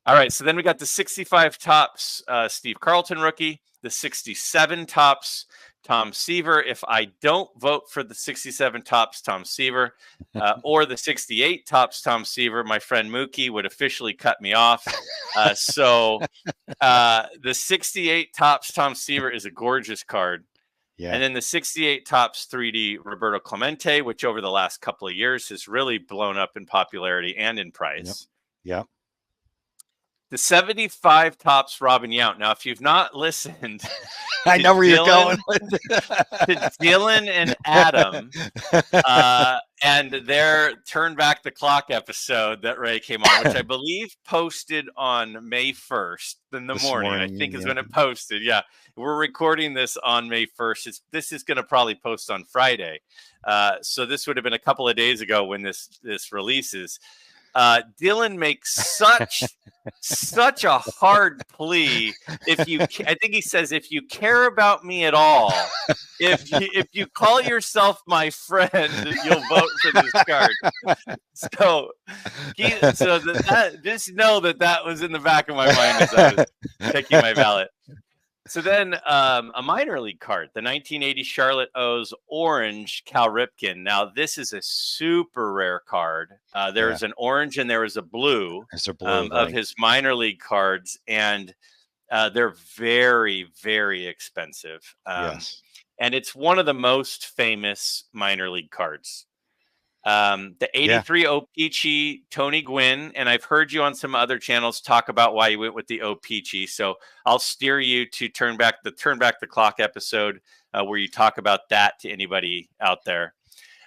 S2: All right. So then we got the 65 Topps Steve Carlton rookie, the 67 Topps Tom Seaver. If I don't vote for the 67 Topps Tom Seaver or the 68 Topps Tom Seaver, my friend Mookie would officially cut me off. So the 68 Topps Tom Seaver is a gorgeous card.
S3: Yeah.
S2: And then the 68 Topps 3D Roberto Clemente, which over the last couple of years has really blown up in popularity and in
S3: Yep.
S2: price.
S3: Yep.
S2: The 75 Topps Robin Yount. Now, if you've not listened
S3: I
S2: to
S3: know where you're going
S2: Dylan,
S3: with
S2: to Dylan and Adam, and their Turn Back the Clock episode that Ray came on, which I believe posted on May 1st in the
S3: this
S2: morning, I
S3: morning.
S2: think is
S3: Yeah.
S2: when it posted. Yeah, we're recording this on May 1st. This is going to probably post on Friday. So this would have been a couple of days ago when this releases. Dylan makes such a hard plea. I think he says, if you care about me at all, if you call yourself my friend, you'll vote for this card. So just know that was in the back of my mind as I was taking my ballot. So then a minor league card, the 1980 Charlotte O's orange Cal Ripken. Now, this is a super rare card. There's an orange and there is a blue
S3: It's a blue,
S2: of
S3: right?
S2: his minor league cards, and they're very, very expensive.
S3: Yes.
S2: And it's one of the most famous minor league cards. The
S3: Yeah.
S2: 83 O-Pee-Chee Tony Gwynn, and I've heard you on some other channels talk about why you went with the O-Pee-Chee. So I'll steer you to Turn Back the Clock episode where you talk about that to anybody out there.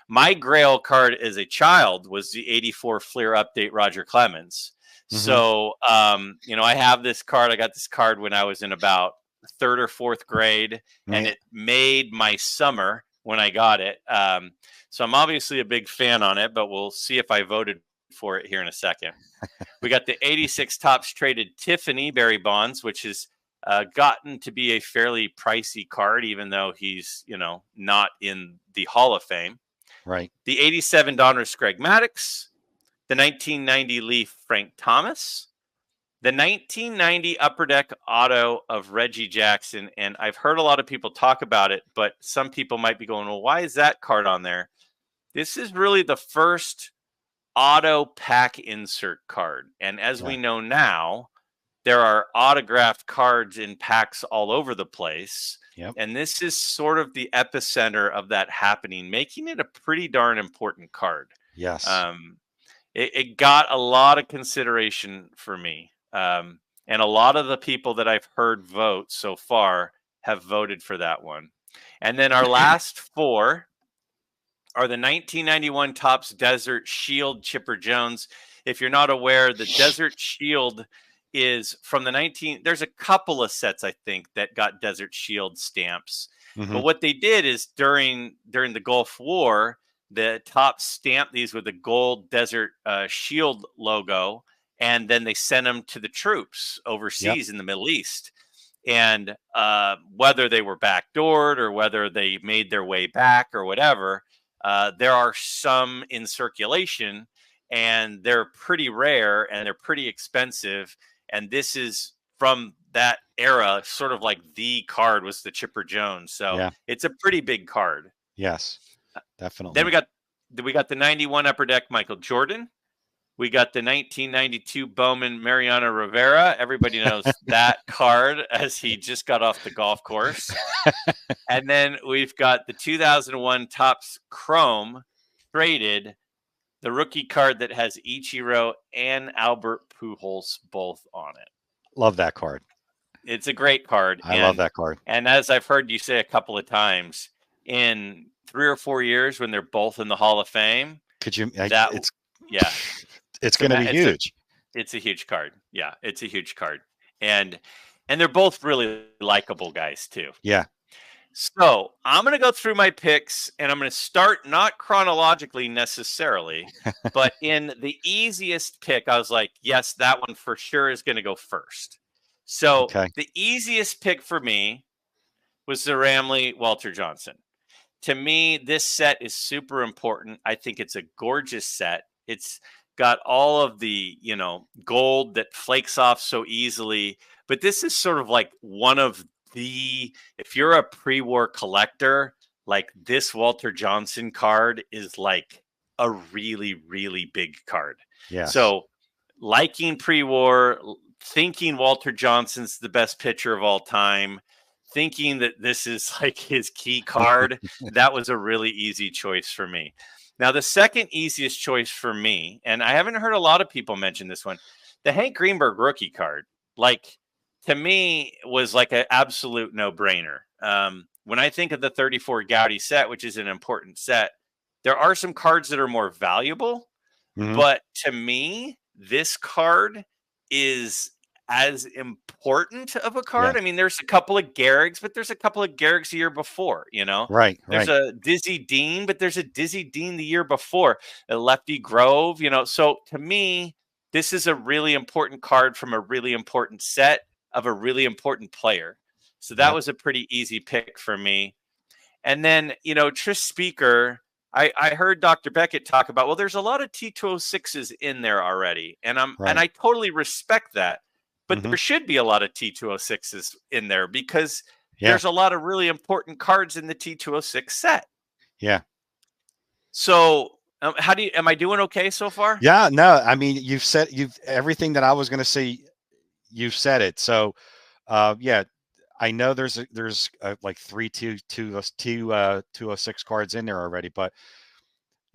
S2: My Grail card as a child was the 84 Fleer Update Roger Clemens.
S3: Mhm.
S2: So, I have this card. I got this card when I was in about 3rd or 4th grade, and
S3: Yeah.
S2: it made my summer when I got it. So I'm obviously a big fan on it, but we'll see if I voted for it here in a second. We got the 86 Topps traded Tiffany Barry Bonds, which has gotten to be a fairly pricey card, even though he's, not in the Hall of Fame.
S3: Right.
S2: The 87 Donruss Greg Maddux, the 1990 Leaf Frank Thomas, the 1990 Upper Deck auto of Reggie Jackson. And I've heard a lot of people talk about it, but some people might be going, well, why is that card on there? This is really the first auto pack insert card. And as we know now, there are autographed cards in packs all over the place.
S3: Yep.
S2: And this is sort of the epicenter of that happening, making it a pretty darn important card.
S3: Yes.
S2: It got a lot of consideration for me. And a lot of the people that I've heard vote so far have voted for that one. And then our last four are the 1991 Topps Desert Shield Chipper Jones. If you're not aware, the Desert Shield is from the there's a couple of sets, I think, that got Desert Shield stamps. But what they did is during the Gulf War, the Topps stamped these with a gold Desert Shield logo, and then they sent them to the troops overseas in the Middle East. And whether they were backdoored or whether they made their way back or whatever, there are some in circulation, and they're pretty rare and they're pretty expensive. And this is from that era, sort of like the card was the Chipper Jones. So it's a pretty big card.
S3: Yes, definitely.
S2: Then we got the 91 Upper Deck Michael Jordan. We got the 1992 Bowman Mariano Rivera. Everybody knows that card as he just got off the golf course. And then we've got the 2001 Topps Chrome traded, the rookie card that has Ichiro and Albert Pujols both on it.
S3: Love that card.
S2: It's a great card.
S3: I love that card.
S2: And as I've heard you say a couple of times, in 3 or 4 years when they're both in the Hall of Fame,
S3: it's going to be huge.
S2: It's a huge card. Yeah, it's a huge card. And they're both really likable guys too.
S3: Yeah.
S2: So I'm going to go through my picks, and I'm going to start not chronologically necessarily, but in the easiest pick, I was like, yes, that one for sure is going to go first. So the easiest pick for me was the Ramley Walter Johnson. To me, this set is super important. I think it's a gorgeous set. It's got all of the, gold that flakes off so easily, but this is sort of like one of if you're a pre-war collector, like this Walter Johnson card is like a really, really big card.
S3: Yeah.
S2: So liking pre-war, thinking Walter Johnson's the best pitcher of all time, thinking that this is like his key card, that was a really easy choice for me. Now, the second easiest choice for me, and I haven't heard a lot of people mention this one, the Hank Greenberg rookie card, like, to me, was like an absolute no-brainer. When I think of the 34 Gaudy set, which is an important set, there are some cards that are more valuable. But to me, this card is as important of a card. I mean, there's a couple of Gehrigs, but there's a couple of Gehrigs the year before,
S3: Right.
S2: There's a Dizzy Dean, but there's a Dizzy Dean the year before. A Lefty Grove, So to me, this is a really important card from a really important set of a really important player. So that was a pretty easy pick for me. And then, Tris Speaker, I heard Dr. Beckett talk about, well, there's a lot of T206s in there already. And I totally respect that. But there should be a lot of T206s in there because there's a lot of really important cards in the T206 set.
S3: Yeah.
S2: So am I doing okay so far?
S3: Yeah, no, I mean, everything that I was going to say, you've said it. So, I know there's like 206 cards in there already, but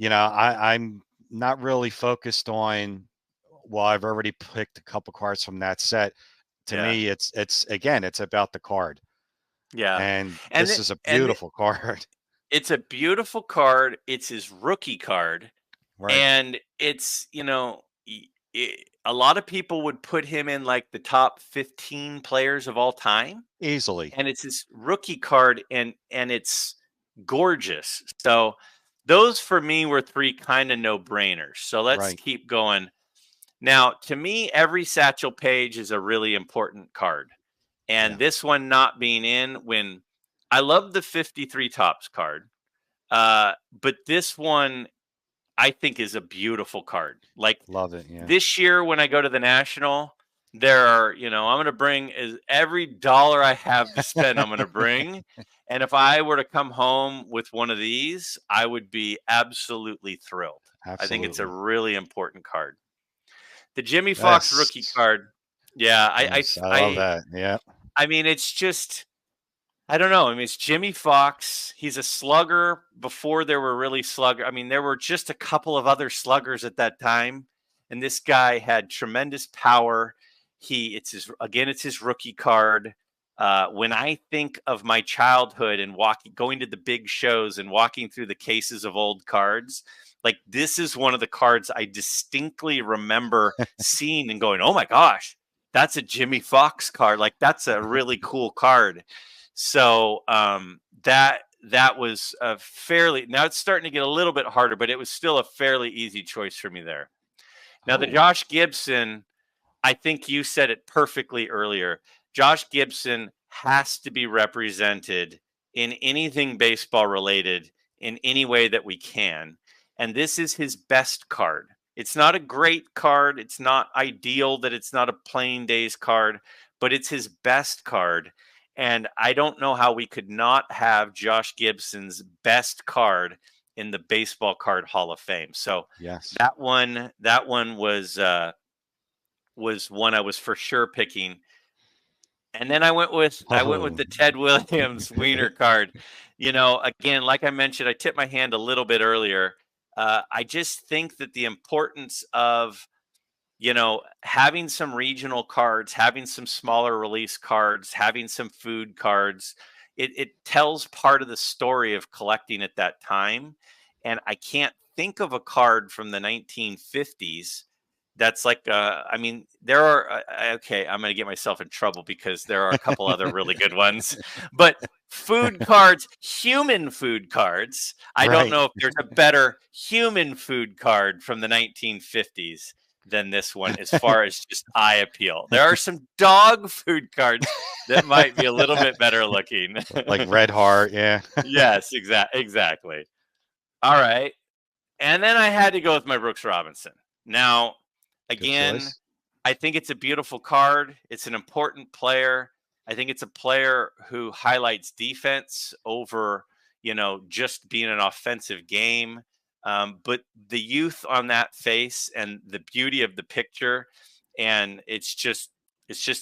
S3: I'm not really focused on. Well, I've already picked a couple cards from that set. To me, it's about the card.
S2: Yeah,
S3: and this is a beautiful card.
S2: It's a beautiful card. It's his rookie card,
S3: right.
S2: And it's a lot of people would put him in like the top 15 players of all time
S3: easily,
S2: and it's his rookie card, and it's gorgeous. So those for me were three kind of no-brainers. So let's keep going. Now, to me, every Satchel Paige is a really important card, and this one not being in, when I love the 53 Topps card, but this one I think is a beautiful card. Like,
S3: love it. Yeah.
S2: This year when I go to the National, There are, I'm going to bring every dollar I have to spend, I'm going to bring. And if I were to come home with one of these, I would be absolutely thrilled. I think it's a
S3: Absolutely.
S2: really important card. The Jimmy Fox rookie
S3: Yes.
S2: card. Yeah,
S3: Yes, I love that. Yeah.
S2: I mean, it's just, I don't know. I mean, it's Jimmy Fox. He's a slugger before there were really slugger. I mean, there were just a couple of other sluggers at that time, and this guy had tremendous power. It's his rookie card. When I think of my childhood and going to the big shows and walking through the cases of old cards, like this is one of the cards I distinctly remember seeing and going, "Oh my gosh, that's a Jimmy Fox card! Like that's a really cool card." So that was a fairly, now it's starting to get a little bit harder, but it was still a fairly easy choice for me there. Now the
S3: Oh,
S2: Josh Gibson, I think you said it perfectly earlier. Josh Gibson has to be represented in anything baseball related in any way that we can. And this is his best card. It's not a great card. It's not ideal that it's not a plain days card, but it's his best card. And I don't know how we could not have Josh Gibson's best card in the Baseball Card Hall of Fame. So
S3: yes.
S2: that one was one I was for sure picking. And then I went with
S3: Oh,
S2: the Ted Williams Wiener card. Again, like I mentioned, I tipped my hand a little bit earlier. I just think that the importance of having some regional cards, having some smaller release cards, having some food cards, it tells part of the story of collecting at that time. And I can't think of a card from the 1950s that's like, I mean, there are, okay, I'm going to get myself in trouble because there are a couple other really good ones, but food cards, human food cards. I don't
S3: right.
S2: know if there's a better human food card from the 1950s than this one as far as just eye appeal. There are some dog food cards that might be a little bit better looking.
S3: Like Red Heart. Yeah.
S2: Yes, exactly. All right. And then I had to go with my Brooks Robinson. Now,
S3: Good
S2: again,
S3: choice.
S2: I think it's a beautiful card. It's an important player. I think it's a player who highlights defense over, just being an offensive game. But the youth on that face and the beauty of the picture, and it's just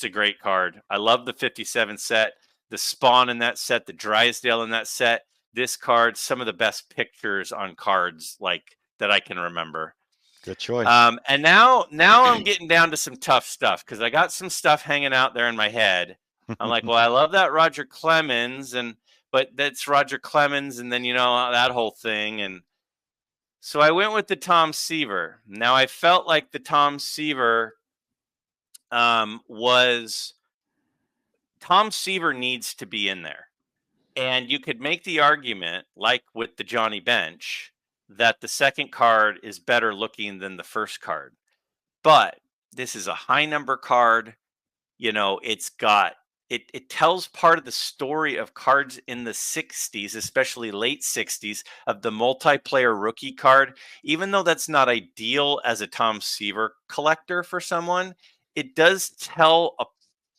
S2: a great card. I love the 57 set, the Spawn in that set, the Drysdale in that set. This card, some of the best pictures on cards like that I can remember.
S3: Good choice.
S2: And now I'm getting down to some tough stuff because I got some stuff hanging out there in my head. I'm like, well, I love that Roger Clemens, but that's Roger Clemens, and then that whole thing, and so I went with the Tom Seaver. Now I felt like the Tom Seaver was Tom Seaver needs to be in there. And you could make the argument, like with the Johnny Bench, that the second card is better looking than the first card. But this is a high number card. It tells part of the story of cards in the 60s, especially late 60s, of the multiplayer rookie card. Even though that's not ideal as a Tom Seaver collector for someone, it does tell a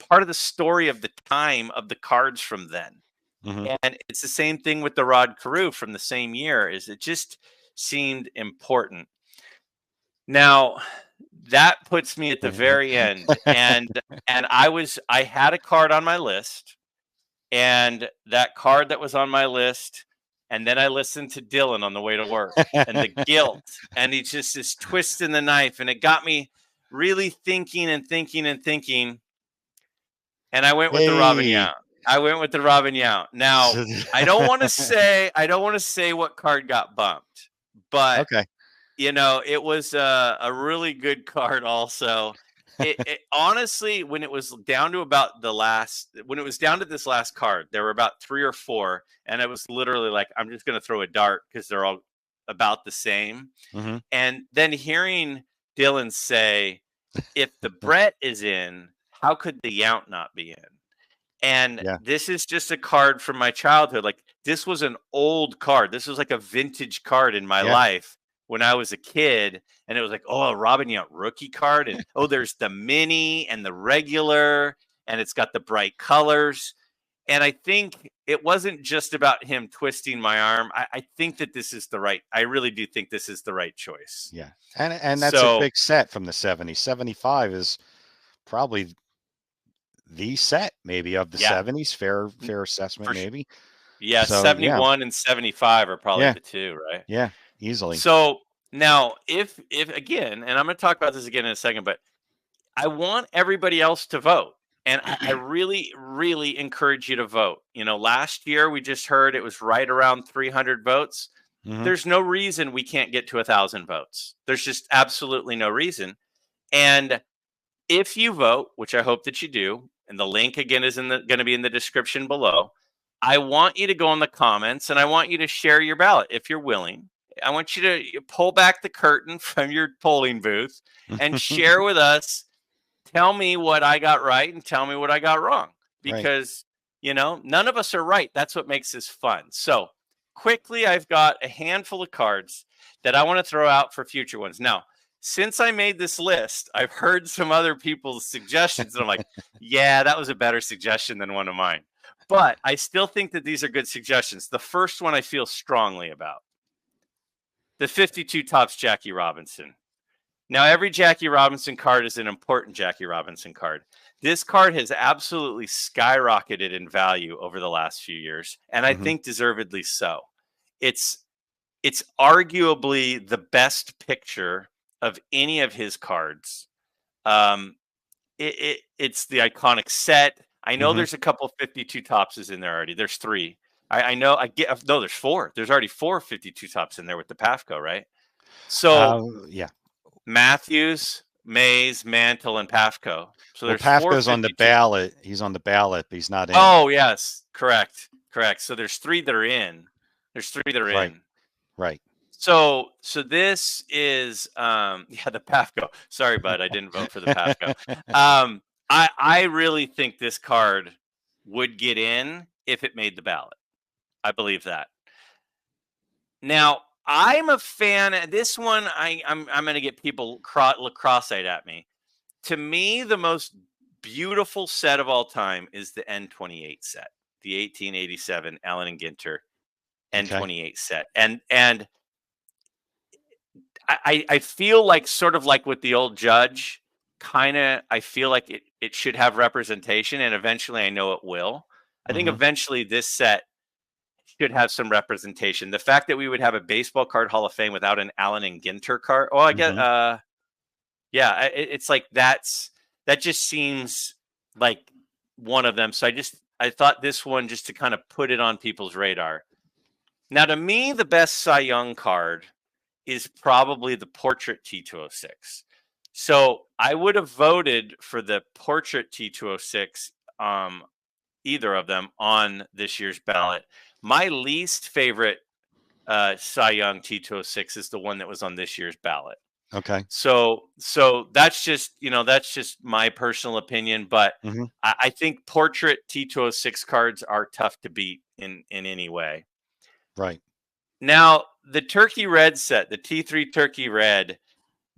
S2: part of the story of the time of the cards from then.
S3: Hmm.
S2: And it's the same thing with the Rod Carew from the same year, is it just seemed important. Now, that puts me at the very end, and I had a card on my list, and that card that was on my list, and then I listened to Dylan on the way to work, and the guilt, and he just is twisting the knife, and it got me really thinking and thinking and thinking, and I went with the Robin
S3: Hey.
S2: Yount. I went with the Robin Yount. Now, I don't want to say what card got bumped, but
S3: Okay.
S2: it was a really good card also. It honestly, when it was down to this last card, there were about 3 or 4, and I was literally like, I'm just going to throw a dart because they're all about the same.
S3: Hmm.
S2: And then hearing Dylan say, if the Brett is in, how could the Yount not be in? And
S3: Yeah.
S2: this is just a card from my childhood. Like, this was an old card. This was like a vintage card in my
S3: Yeah.
S2: life. when I was a kid, and it was like, oh, Robin Yount rookie card, and oh, there's the mini and the regular, and it's got the bright colors. And I think it wasn't just about him twisting my arm. I think that this is the right. I really do think this is the right choice.
S3: Yeah, and that's a
S2: So
S3: big set from the 70s. 75 is probably the set maybe of the
S2: yeah,
S3: 70s. Fair assessment,
S2: for
S3: maybe.
S2: yeah,
S3: So yeah,
S2: 71 and 75 are probably
S3: yeah,
S2: the two, right?
S3: yeah, easily.
S2: So now, if again, and I'm going to talk about this again in a second, but I want everybody else to vote. And I really, really encourage you to vote. You know, last year we just heard it was right around 300 votes.
S3: Hmm.
S2: There's no reason we can't get to 1,000 votes. There's just absolutely no reason. And if you vote, which I hope that you do, and the link again is going to be in the description below, I want you to go in the comments and I want you to share your ballot if you're willing. I want you to pull back the curtain from your polling booth and share with us. Tell me what I got right and tell me what I got wrong,
S3: Right.
S2: because, you know, none of us are right. That's what makes this fun. So quickly, I've got a handful of cards that I want to throw out for future ones. Now, since I made this list, I've heard some other people's suggestions, and I'm like, yeah, that was a better suggestion than one of mine. But I still think that these are good suggestions. The first one I feel strongly about. The 52 Topps Jackie Robinson. Now, every Jackie Robinson card is an important Jackie Robinson card. This card has absolutely skyrocketed in value over the last few years, and I think deservedly so. It's arguably the best picture of any of his cards. It's the iconic set. I know there's a couple 52 Topses in there already. There's 3. I know. No, there's 4. There's already 4 52 Tops in there with the Pafco, right? So
S3: Yeah.
S2: Matthews, Mays, Mantle, and Pafco. So
S3: Well,
S2: there's 4
S3: Pafka's on the
S2: 52.
S3: ballot. He's on the ballot, but he's not in.
S2: Oh, yes. Correct. So there's 3 that are in.
S3: Right. Right.
S2: So this is yeah, the Pafco. Sorry, bud, I didn't vote for the Pafco. I really think this card would get in if it made the ballot. I believe that. Now, I'm a fan. This one, I'm going to get people cross-eyed at me. To me, the most beautiful set of all time is the N28 set, the 1887 Allen and Ginter N28 set, and I feel like, sort of like with the old Judge, I feel like it should have representation, and eventually I know it will. I think eventually this set should have some representation. The fact that we would have a baseball card Hall of Fame without an Allen and Ginter card. Oh, I get, yeah, it's like that just seems like one of them. So I thought this one, just to kind of put it on people's radar. Now, to me, the best Cy Young card is probably the Portrait T206. So I would have voted for the Portrait T206, either of them, on this year's ballot. My least favorite Cy Young T206 is the one that was on this year's ballot.
S3: Okay.
S2: So that's just, that's just my personal opinion, but I think Portrait T206 cards are tough to beat in any way.
S3: Right.
S2: Now, the Turkey Red set, the T3 Turkey Red,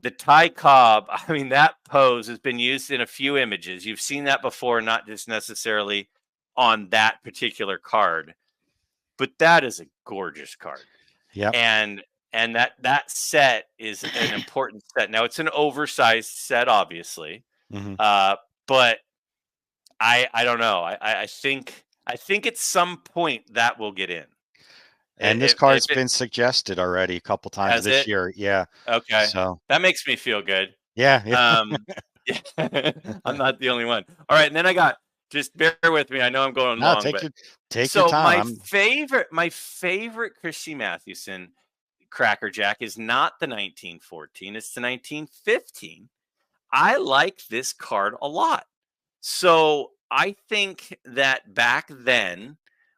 S2: the Ty Cobb, I mean, that pose has been used in a few images. You've seen that before, not just necessarily on that particular card, but that is a gorgeous card.
S3: Yeah.
S2: And that set is an important set. Now, it's an oversized set, obviously, but I don't know. I think at some point that will get in.
S3: And this card's been suggested already a couple times this year. Yeah.
S2: Okay.
S3: So
S2: that makes me feel good.
S3: Yeah.
S2: Yeah. I'm not the only one. All right. And then I got, just bear with me. I know I'm going long.
S3: Take your time.
S2: My favorite Christy Mathewson Cracker Jack is not the 1914. It's the 1915. I like this card a lot. So I think that back then,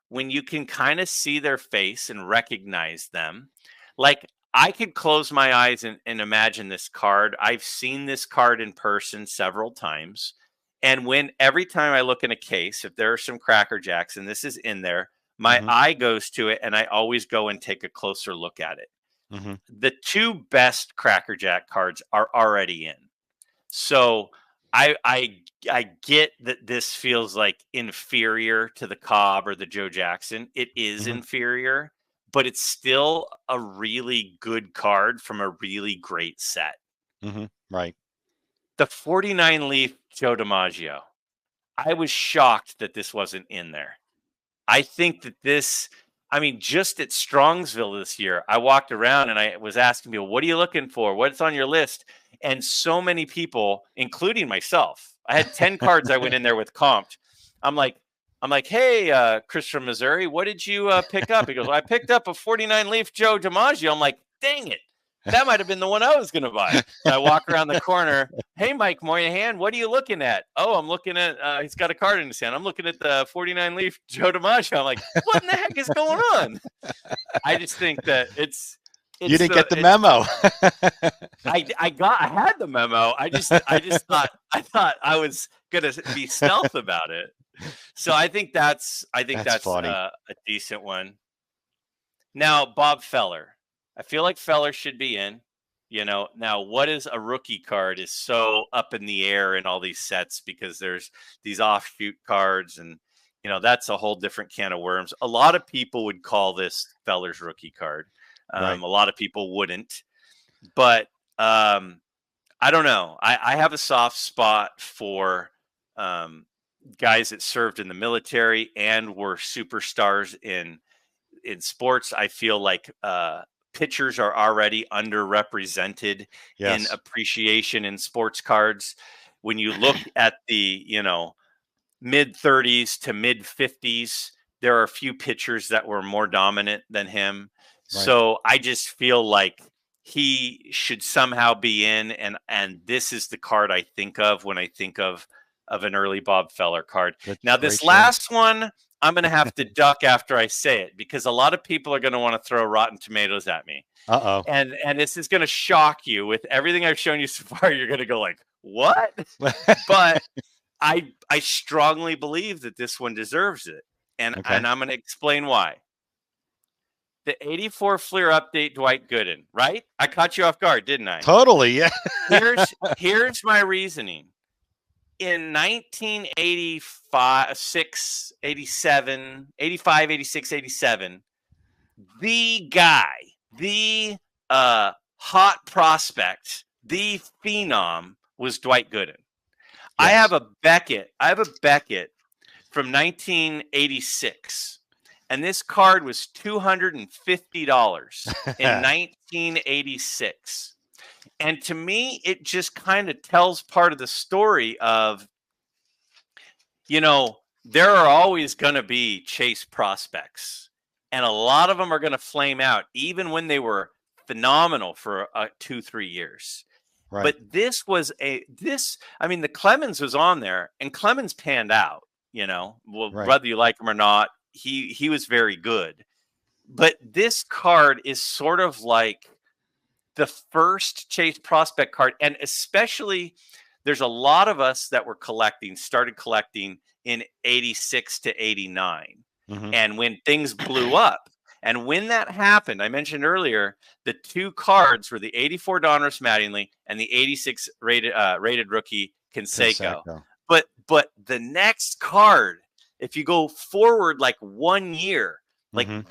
S2: when you can kind of see their face and recognize them, like, I could close my eyes and imagine this card. I've seen this card in person several times. And every time I look in a case, if there are some Cracker Jacks and this is in there, my eye goes to it and I always go and take a closer look at it. The two best Cracker Jack cards are already in. So I get that this feels like inferior to the Cobb or the Joe Jackson. It is inferior, but it's still a really good card from a really great set.
S3: Right.
S2: The 49 leaf Joe DiMaggio. I was shocked that this wasn't in there. I think that this, I mean, just at Strongsville this year, I walked around and I was asking people, what are you looking for? What's on your list? And so many people, including myself, I had 10 cards I went in there with comped. I'm like, hey, Chris from Missouri, what did you pick up? He goes, well, I picked up a 49 leaf Joe DiMaggio. I'm like, dang it. That might have been the one I was going to buy. And I walk around the corner. Hey, Mike Moynihan, what are you looking at? Oh, I'm looking at, he's got a card in his hand. I'm looking at the 49 leaf Joe DiMaggio. I'm like, what in the heck is going on? I just think that it's
S3: you didn't get the memo.
S2: I had the memo. I thought I was going to be stealth about it. So I think that's
S3: funny.
S2: A decent one. Now, Bob Feller. I feel like Feller should be in, now what is a rookie card is so up in the air in all these sets because there's these offshoot cards and, that's a whole different can of worms. A lot of people would call this Feller's rookie card.
S3: Right.
S2: A lot of people wouldn't, but I don't know. I have a soft spot for guys that served in the military and were superstars in sports. I feel like, pitchers are already underrepresented in appreciation in sports cards. When you look at the, mid 30s to mid 50s, there are a few pitchers that were more dominant than him. Right. So I just feel like he should somehow be in. And this is the card I think of when I think of an early Bob Feller card. Now, this last one, I'm going to have to duck after I say it because a lot of people are going to want to throw Rotten Tomatoes at me.
S3: Uh-oh.
S2: And this is going to shock you with everything I've shown you so far. You're going to go like, what? But I strongly believe that this one deserves it. And I'm going to explain why. The 84 Fleer update, Dwight Gooden, right? I caught you off guard, didn't I?
S3: Totally, yeah.
S2: Here's my reasoning. In 1985, 87, 85, 86, 87, the guy, the hot prospect, the phenom was Dwight Gooden. Yes. I have a Beckett from 1986. And this card was $250 in 1986. And to me, it just kind of tells part of the story of, there are always going to be chase prospects. And a lot of them are going to flame out, even when they were phenomenal for 2-3 years. Right. But the Clemens was on there, and Clemens panned out, whether you like him or not. He was very good. But this card is sort of like the first chase prospect card. And especially there's a lot of us that were started collecting in 86 to 89. And when things blew up, and when that happened, I mentioned earlier, the two cards were the 84 Donruss Mattingly and the 86 rated rookie Canseco. But the next card, if you go forward like 1 year,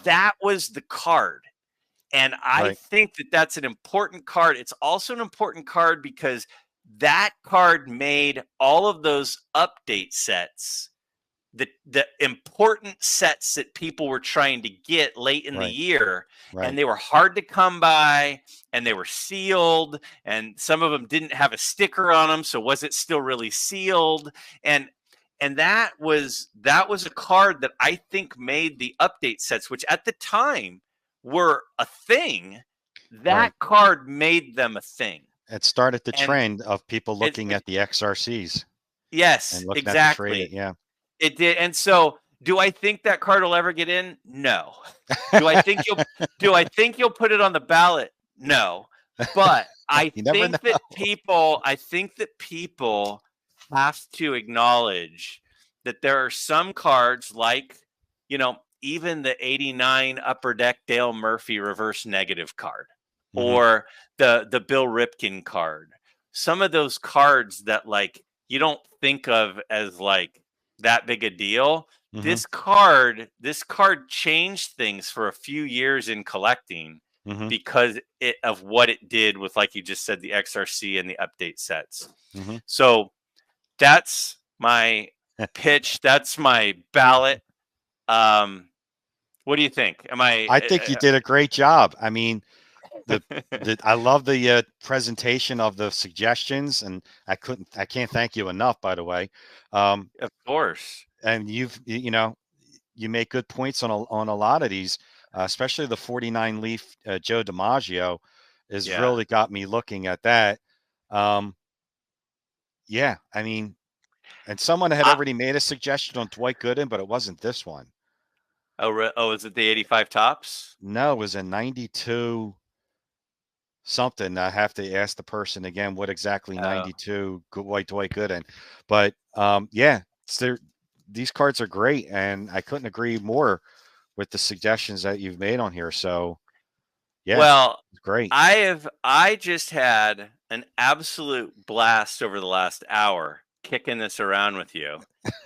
S2: that was the card. And I think that that's an important card. It's also an important card because that card made all of those update sets, the important sets that people were trying to get late in the year, and they were hard to come by, and they were sealed, and some of them didn't have a sticker on them, so was it still really sealed? And that was a card that I think made the update sets, which at the time were a thing. That card made them a thing.
S3: It started the trend of people looking at the XRCs.
S2: Yes,
S3: and looking
S2: exactly.
S3: At the trade, yeah.
S2: It did. And so, do I think that card will ever get in? No. Do I think you'll put it on the ballot? No. But I think that people have to acknowledge that there are some cards like, even the 89 Upper Deck Dale Murphy reverse negative card.
S3: Mm-hmm.
S2: or the Bill Ripken card. Some of those cards that like you don't think of as like that big a deal.
S3: Mm-hmm.
S2: This card changed things for a few years in collecting
S3: Mm-hmm.
S2: because of what it did with, like you just said, the XRC and the update sets.
S3: Mm-hmm.
S2: So that's my pitch. That's my ballot. Um, what do you think? Am
S3: I think you did a great job. I mean, the
S2: I?
S3: I love the presentation of the suggestions, and I can't thank you enough, by the way.
S2: Of course.
S3: And you know, you make good points on a lot of these, especially the 49 leaf Joe DiMaggio has
S2: Yeah.
S3: really got me looking at that. Um, yeah, I mean, and someone had
S2: I,
S3: already made a suggestion on Dwight Gooden, but it wasn't this one.
S2: is it the 85 tops?
S3: No, it was a 92 something. I have to ask the person again what exactly
S2: Oh.
S3: 92 Dwight Gooden. But yeah, these cards are great, and I couldn't agree more with the suggestions that you've made on here. So yeah,
S2: Well,
S3: it's great.
S2: I just had an absolute blast over the last hour kicking this around with you.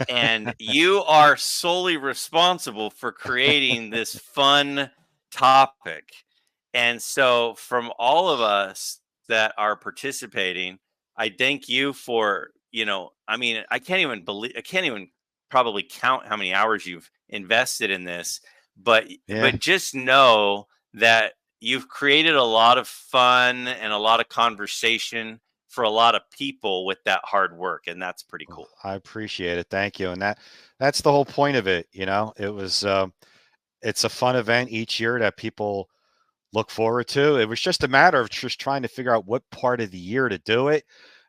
S2: And you are solely responsible for creating this fun topic. And so, from all of us that are participating, I thank you for, I mean, I can't even probably count how many hours you've invested in this, but
S3: Yeah,
S2: just know that you've created a lot of fun and a lot of conversation for a lot of people with that hard work, and that's pretty
S3: well,
S2: cool.
S3: I appreciate it. Thank you. And that's the whole point of it. You know, it's a fun event each year that people look forward to. It was just a matter of just trying to figure out what part of the year to do it.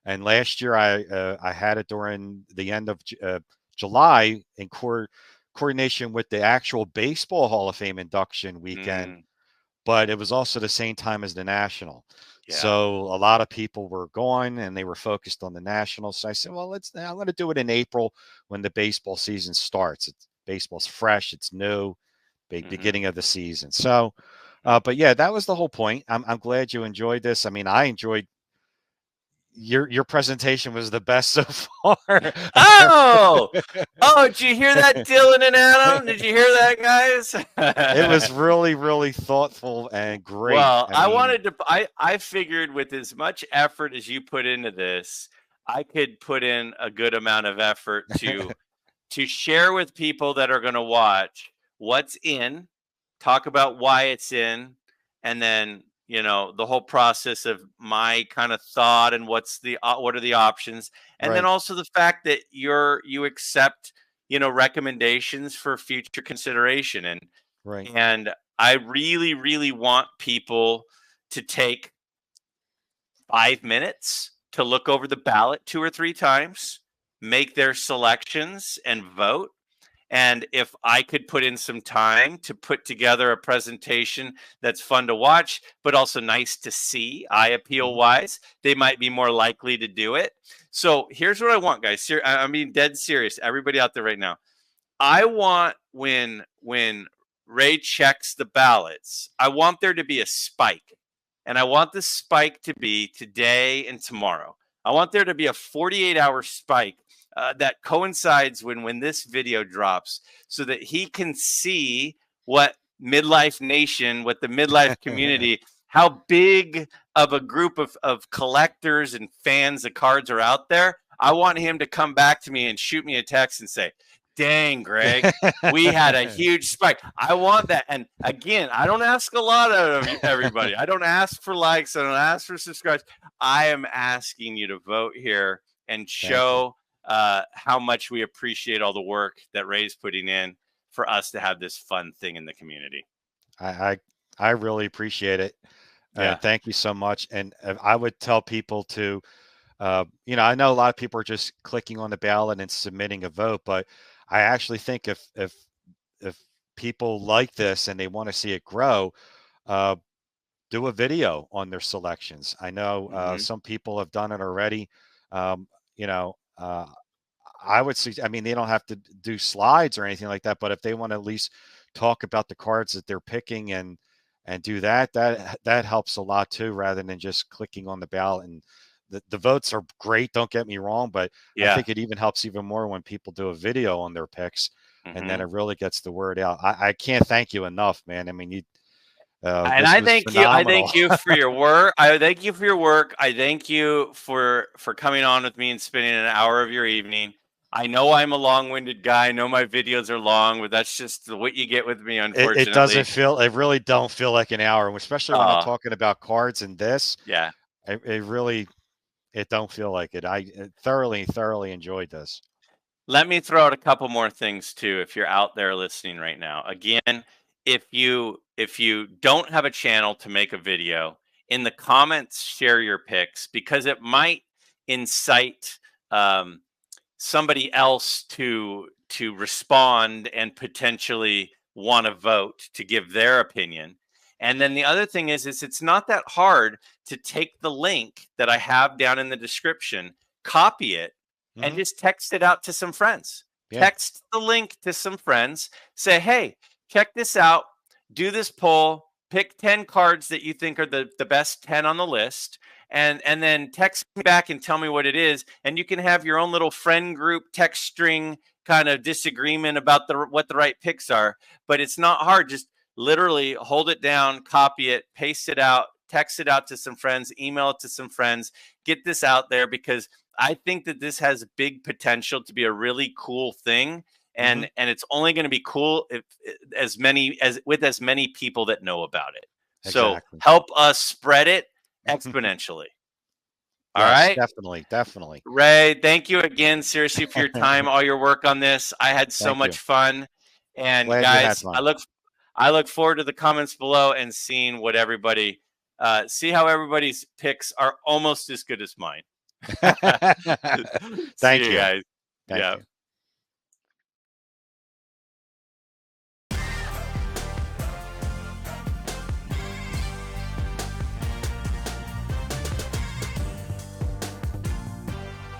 S3: And last year I had it during the end of July in coordination with the actual Baseball Hall of Fame induction weekend,
S2: Mm,
S3: but it was also the same time as the National.
S2: yeah.
S3: So a lot of people were gone and they were focused on the National. So I said, well, I'm going to do it in April when the baseball season starts. Baseball's fresh, it's new, big
S2: Hmm.
S3: beginning of the season. So, but yeah, that was the whole point. I'm glad you enjoyed this. I mean, I enjoyed your presentation was the best so far.
S2: Oh, oh! Did you hear that, Dylan and Adam? Did you hear that,
S3: It
S2: guys?
S3: was really, really thoughtful and great.
S2: Well,
S3: I
S2: I
S3: mean,
S2: wanted to. I figured with as much effort as you put into this, I could put in a good amount of effort to share with people that are going to watch what's in, talk about why it's in, and then the whole process of my kind of thought and what are the options, and then
S3: right,
S2: also the fact that you accept recommendations for future consideration,
S3: right,
S2: and I really really want people to take 5 minutes to look over the ballot 2 or 3 times, make their selections and vote. And if I could put in some time to put together a presentation that's fun to watch, but also nice to see, eye appeal
S3: mhm,
S2: wise, they might be more likely to do it. So here's what I want, guys. I mean, dead serious. Everybody out there right now. I want when Ray checks the ballots, I want there to be a spike. And I want the spike to be today and tomorrow. I want there to be a 48-hour spike that coincides when this video drops so that he can see what Midlife Nation, what the Midlife community, how big of a group of collectors and fans of cards are out there. I want him to come back to me and shoot me a text and say, dang, Greg, we had a huge spike. I want that. And again, I don't ask a lot out of everybody. I don't ask for likes. I don't ask for subscribes. I am asking you to vote here and
S3: Thank you.
S2: show how much we appreciate all the work that Ray's putting in for us to have this fun thing in the community.
S3: I, I I really appreciate it, and
S2: Yeah.
S3: thank you so much. And I would tell people to, I know a lot of people are just clicking on the ballot and submitting a vote, but I actually think if people like this and they want to see it grow, uh, do a video on their selections. I know
S2: Mm-hmm.
S3: some people have done it already. Um, you know, I would see. I mean, they don't have to do slides or anything like that, but if they want to at least talk about the cards that they're picking and do that, that helps a lot too, rather than just clicking on the ballot. And the votes are great, don't get me wrong, but I
S2: Yeah.
S3: think it even helps even more when people do a video on their picks, and then
S2: Mhm.
S3: it really gets the word out. I can't thank you enough, man. I mean, you
S2: And
S3: this
S2: I
S3: was
S2: thank you. I
S3: phenomenal.
S2: thank you for your work. I thank you for your work. I thank you for coming on with me and spending an hour of your evening. I know I'm a long-winded guy. I know my videos are long, but that's just what you get with me,
S3: It doesn't
S2: unfortunately.
S3: feel, it really don't feel like an hour, especially when I'm
S2: Uh,
S3: talking about cards and this.
S2: yeah.
S3: It really, it don't feel like it. I thoroughly enjoyed this.
S2: Let me throw out a couple more things too if you're out there listening right now. Again, if you don't have a channel to make a video, in the comments share your picks because it might incite um, somebody else to respond and potentially want to vote to give their opinion. And then the other thing is it's not that hard to take the link that I have down in the description, copy it, and
S3: Hmm.
S2: just text it out to some friends.
S3: Yeah,
S2: Text the link to some friends. Say, hey, check this out. Do this poll. Pick 10 cards that you think are the best 10 on the list, and then text me back and tell me what it is, and you can have your own little friend group text string kind of disagreement about what the right picks are. But it's not hard. Just literally hold it down, copy it, paste it out, text it out to some friends, email it to some friends, get this out there, because I think that this has big potential to be a really cool thing.
S3: hmm,
S2: And it's only going to be cool if as many people that know about it. So
S3: exactly.
S2: help us spread it exponentially. All
S3: Yes,
S2: right.
S3: definitely.
S2: Ray, thank you again, seriously, for your time, all your work on this. I had so
S3: Thank you.
S2: much fun. And
S3: Glad you had
S2: guys,
S3: fun.
S2: I look forward to the comments below and seeing what everybody see how everybody's picks are almost as good as mine. See
S3: Thank
S2: you
S3: you.
S2: guys.
S3: Thank
S2: Yeah.
S3: you.